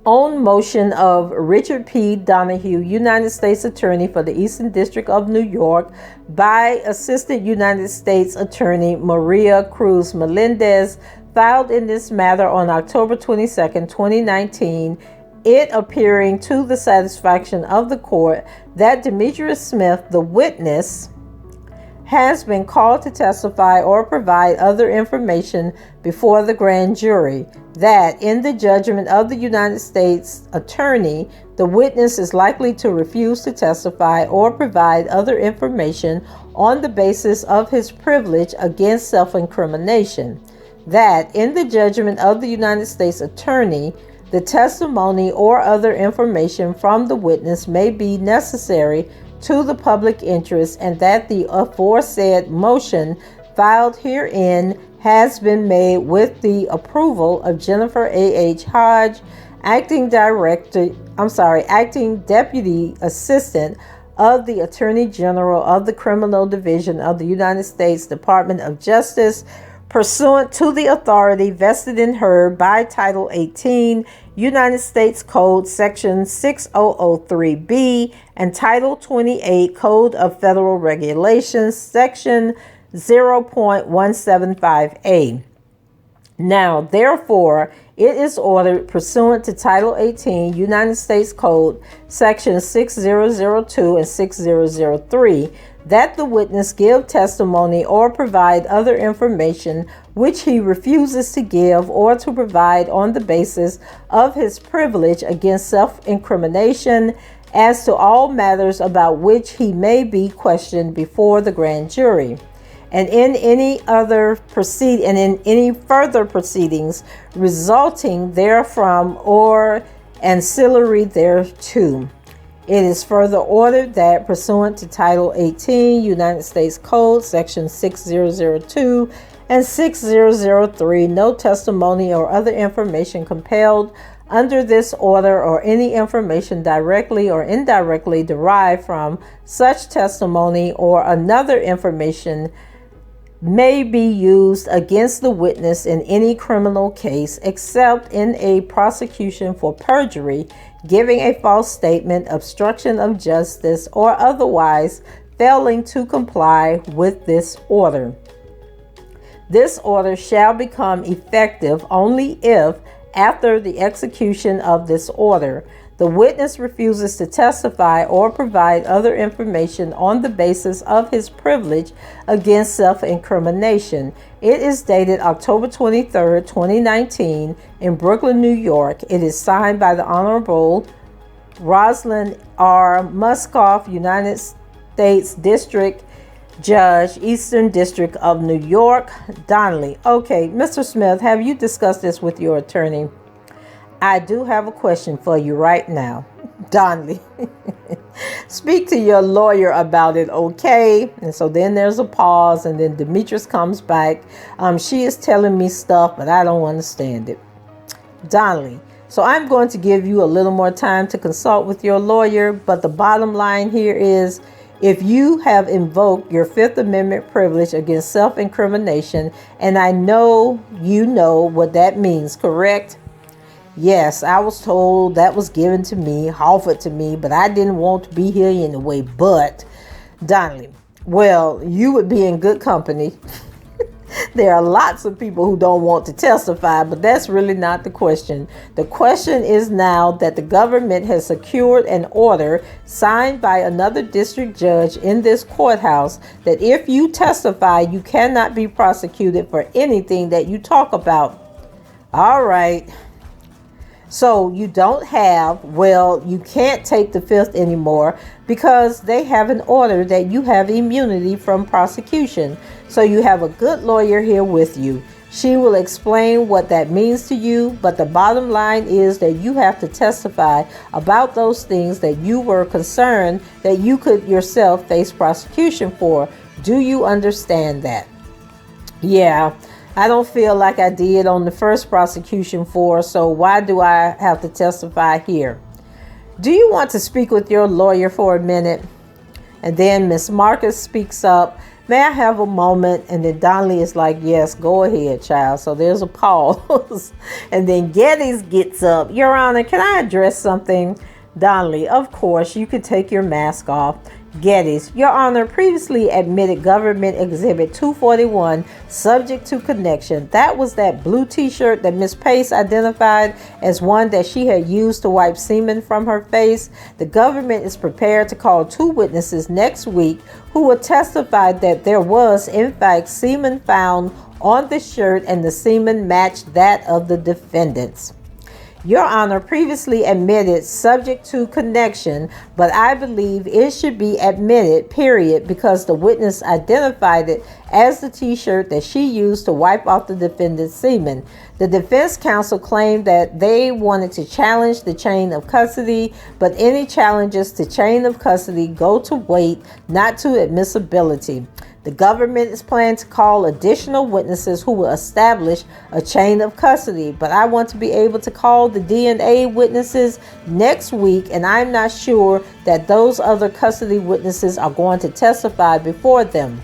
on motion of Richard P. Donahue, United States Attorney for the Eastern District of New York, by Assistant United States Attorney Maria Cruz Melendez, filed in this matter on October 22nd, 2019, it appearing to the satisfaction of the court that Demetrius Smith, the witness, has been called to testify or provide other information before the grand jury, that in the judgment of the United States Attorney, the witness is likely to refuse to testify or provide other information on the basis of his privilege against self-incrimination, that in the judgment of the United States Attorney, the testimony or other information from the witness may be necessary to the public interest, and that the aforesaid motion filed herein has been made with the approval of Jennifer A.H. Hodge, acting Deputy Assistant of the Attorney General of the Criminal Division of the United States Department of Justice, pursuant to the authority vested in her by Title 18, United States Code Section 6003B, and Title 28 Code of Federal Regulations, Section 0.175A. Now, therefore, it is ordered pursuant to Title 18, United States Code, Section 6002 and 6003, that the witness give testimony or provide other information which he refuses to give or to provide on the basis of his privilege against self-incrimination as to all matters about which he may be questioned before the grand jury. And in any further proceedings resulting therefrom or ancillary thereto. It is further ordered that pursuant to Title 18, United States Code, Section 6002 and 6003, no testimony or other information compelled under this order or any information directly or indirectly derived from such testimony or another information may be used against the witness in any criminal case except in a prosecution for perjury, giving a false statement, obstruction of justice, or otherwise failing to comply with this order. This order shall become effective only if, after the execution of this order, the witness refuses to testify or provide other information on the basis of his privilege against self-incrimination. It is dated October 23, 2019, in Brooklyn, New York. It is signed by the Honorable Rosalind R. Muskoff, United States District Judge, Eastern District of New York, Donnelly. Okay, Mr. Smith, have you discussed this with your attorney? I do have a question for you right now. Donnelly, speak to your lawyer about it, okay? And so then there's a pause, and then Demetrius comes back. She is telling me stuff, but I don't understand it. Donnelly, so I'm going to give you a little more time to consult with your lawyer, but the bottom line here is, if you have invoked your Fifth Amendment privilege against self-incrimination, and I know you know what that means, correct? Yes, I was told that was given to me, offered to me, but I didn't want to be here anyway. But, Donnelly, well, you would be in good company. There are lots of people who don't want to testify, but that's really not the question. The question is now that the government has secured an order signed by another district judge in this courthouse that if you testify, you cannot be prosecuted for anything that you talk about. All right. So you don't have, well, you can't take the Fifth anymore because they have an order that you have immunity from prosecution. So you have a good lawyer here with you. She will explain what that means to you, but the bottom line is that you have to testify about those things that you were concerned that you could yourself face prosecution for. Do you understand that? Yeah. I don't feel like I did on the first prosecution for, so why do I have to testify here? Do you want to speak with your lawyer for a minute? And then Miss Marcus speaks up. May I have a moment? And then Donnelly is like, yes, go ahead, child. So there's a pause. And then Geddes gets up. Your Honor, can I address something? Donnelly, of course, you can take your mask off. Geddes, Your Honor, previously admitted Government Exhibit 241, subject to connection. That was that blue t-shirt that Miss Pace identified as one that she had used to wipe semen from her face. The government is prepared to call 2 witnesses next week who will testify that there was, in fact, semen found on the shirt and the semen matched that of the defendants. Your Honor, previously admitted subject to connection, but I believe it should be admitted, period, because the witness identified it as the t-shirt that she used to wipe off the defendant's semen. The defense counsel claimed that they wanted to challenge the chain of custody, but any challenges to chain of custody go to weight, not to admissibility. The government is planning to call additional witnesses who will establish a chain of custody, but I want to be able to call the DNA witnesses next week, and I'm not sure that those other custody witnesses are going to testify before them.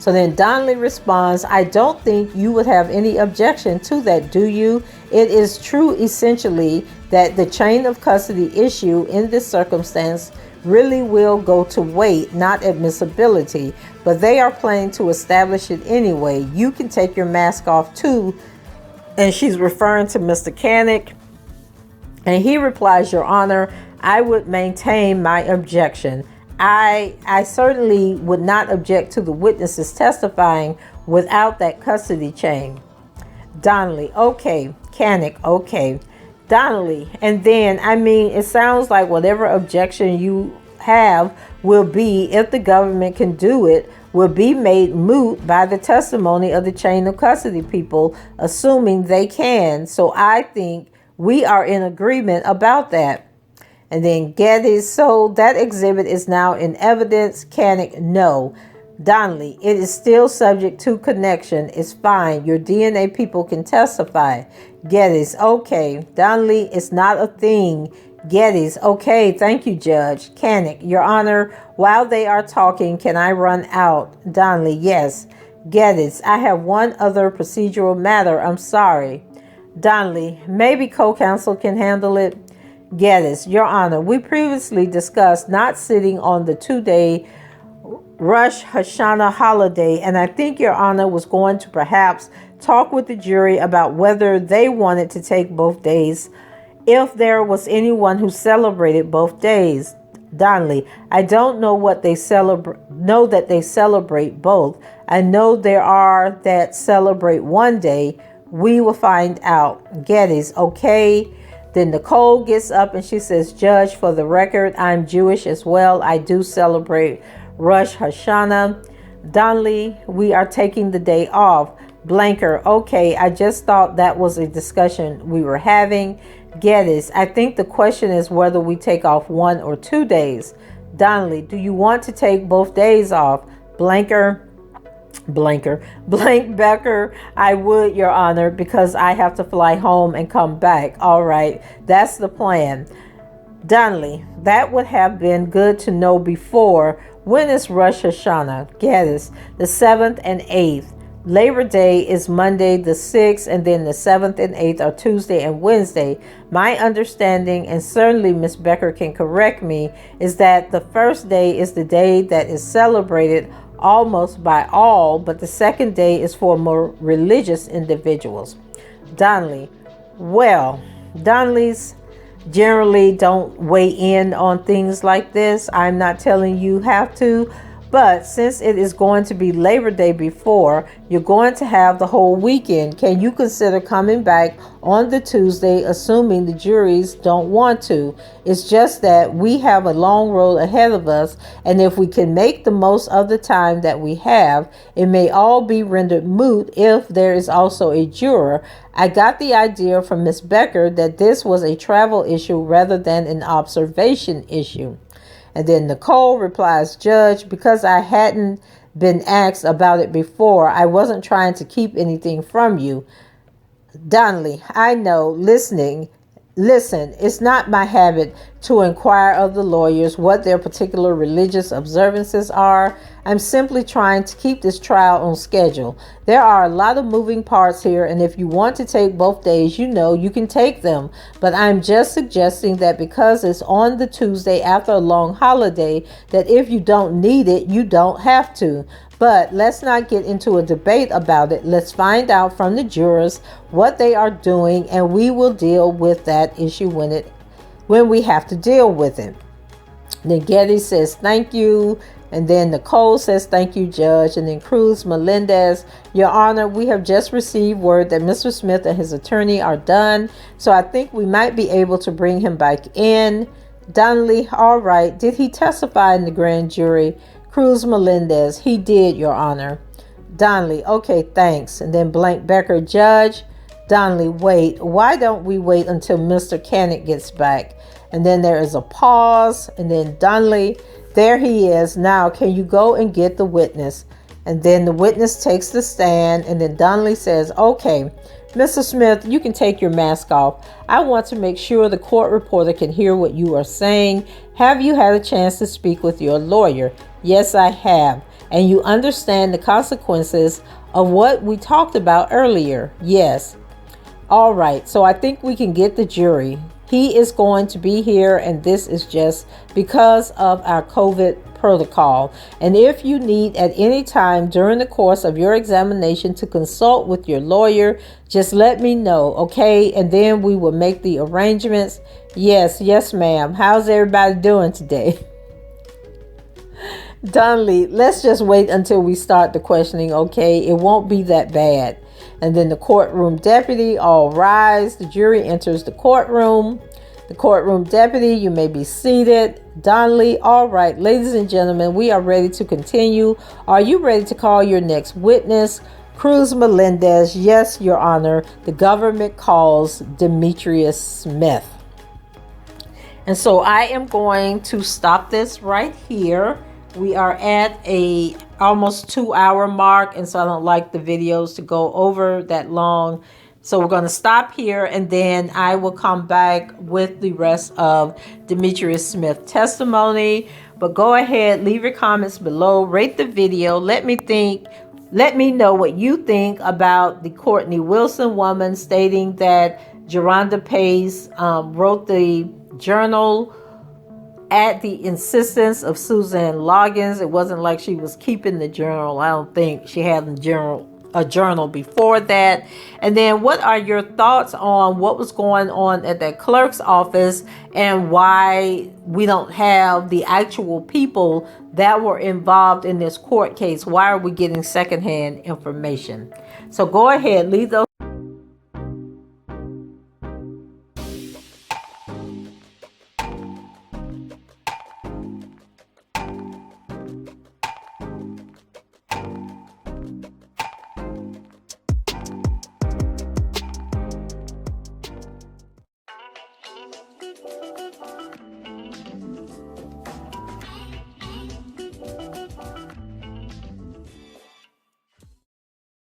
So then Donnelly responds, I don't think you would have any objection to that, do you? It is true essentially that the chain of custody issue in this circumstance really will go to weight, not admissibility, but they are planning to establish it anyway. You can take your mask off too. And she's referring to Mr. Canick. And he replies, Your Honor, I would maintain my objection. I certainly would not object to the witnesses testifying without that custody chain. Donnelly, okay. Canick, okay. Donnelly, and then, it sounds like whatever objection you have will be, if the government can do it, will be made moot by the testimony of the chain of custody people, assuming they can. So I think we are in agreement about that. And then Geddes, so that exhibit is now in evidence. Canick, no. Donnelly, it is still subject to connection. It's fine. Your DNA people can testify. Geddes, okay. Donnelly, it's not a thing. Geddes, okay. Thank you, Judge. Canick, Your Honor, while they are talking, can I run out? Donnelly, yes. Geddes, I have one other procedural matter. I'm sorry. Donnelly, maybe co-counsel can handle it. Geddes, Your Honor, we previously discussed not sitting on the 2-day Rosh Hashanah holiday, and I think Your Honor was going to perhaps talk with the jury about whether they wanted to take both days, if there was anyone who celebrated both days. Donnelly, I don't know what they know that they celebrate both. I know there are that celebrate one day. We will find out. Geddes, okay. Then Nicole gets up and she says, Judge, for the record, I'm Jewish as well. I do celebrate Rosh Hashanah. Donnelly, we are taking the day off. Blanker, okay, I just thought that was a discussion we were having. Geddes, I think the question is whether we take off 1 or 2 days. Donnelly, do you want to take both days off? Blank Becker, I would, Your Honor, because I have to fly home and come back. All right, that's the plan. Donnelly, that would have been good to know before. When is Rosh Hashanah? Geddes, the 7th and 8th. Labor Day is Monday the 6th, and then the 7th and 8th are Tuesday and Wednesday. My understanding, and certainly Miss Becker can correct me, is that the first day is the day that is celebrated almost by all, but the second day is for more religious individuals. Donnelly, well, Donnelly's generally don't weigh in on things like this. I'm not telling you have to, but since it is going to be Labor Day before, you're going to have the whole weekend. Can you consider coming back on the Tuesday, assuming the juries don't want to? It's just that we have a long road ahead of us, and if we can make the most of the time that we have, it may all be rendered moot if there is also a juror. I got the idea from Miss Becker that this was a travel issue rather than an observation issue. And then Nicole replies, Judge, because I hadn't been asked about it before, I wasn't trying to keep anything from you. Donnelly, I know, listen, it's not my habit to inquire of the lawyers what their particular religious observances are. I'm simply trying to keep this trial on schedule. There are a lot of moving parts here, and if you want to take both days, you can take them. But I'm just suggesting that because it's on the Tuesday after a long holiday, that if you don't need it, you don't have to. But let's not get into a debate about it. Let's find out from the jurors what they are doing, and we will deal with that issue when we have to deal with it. Then Geddes says, thank you. And then Nicole says, thank you, Judge. And then Cruz Melendez, Your Honor, we have just received word that Mr. Smith and his attorney are done. So I think we might be able to bring him back in. Donnelly, all right. Did he testify in the grand jury? Cruz Melendez, he did, Your Honor. Donnelly, okay, thanks. And then Blank Becker, Judge. Donnelly, wait. Why don't we wait until Mr. Canick gets back? And then there is a pause. And then Donnelly, there he is. Now, can you go and get the witness? And then the witness takes the stand. And then Donnelly says, okay, Mr. Smith, you can take your mask off. I want to make sure the court reporter can hear what you are saying. Have you had a chance to speak with your lawyer? Yes, I have. and you understand the consequences of what we talked about earlier. Yes. All right. So I think we can get the jury. He is going to be here, and this is just because of our COVID protocol. And if you need at any time during the course of your examination to consult with your lawyer, just let me know, okay? And then we will make the arrangements. Yes, ma'am. How's everybody doing today? Donnelly, let's just wait until we start the questioning, okay? It won't be that bad. And then the courtroom deputy, all rise. The jury enters the courtroom. The courtroom deputy, you may be seated. Donnelly, all right, ladies and gentlemen, we are ready to continue. Are you ready to call your next witness? Cruz Melendez, yes, Your Honor. The government calls Demetrius Smith. And so I am going to stop this right here. We are at a almost 2-hour mark, and so I don't like the videos to go over that long. So we're going to stop here, and then I will come back with the rest of Demetrius Smith testimony. But go ahead, leave your comments below, rate the video. Let me know what you think about the Courtnay Wilson woman stating that Geronda Pace wrote the journal at the insistence of Suzanne Loggins. It wasn't like she was keeping the journal. I don't think she had a journal before that. And then what are your thoughts on what was going on at that clerk's office and why we don't have the actual people that were involved in this court case? Why are we getting secondhand information? So go ahead, leave those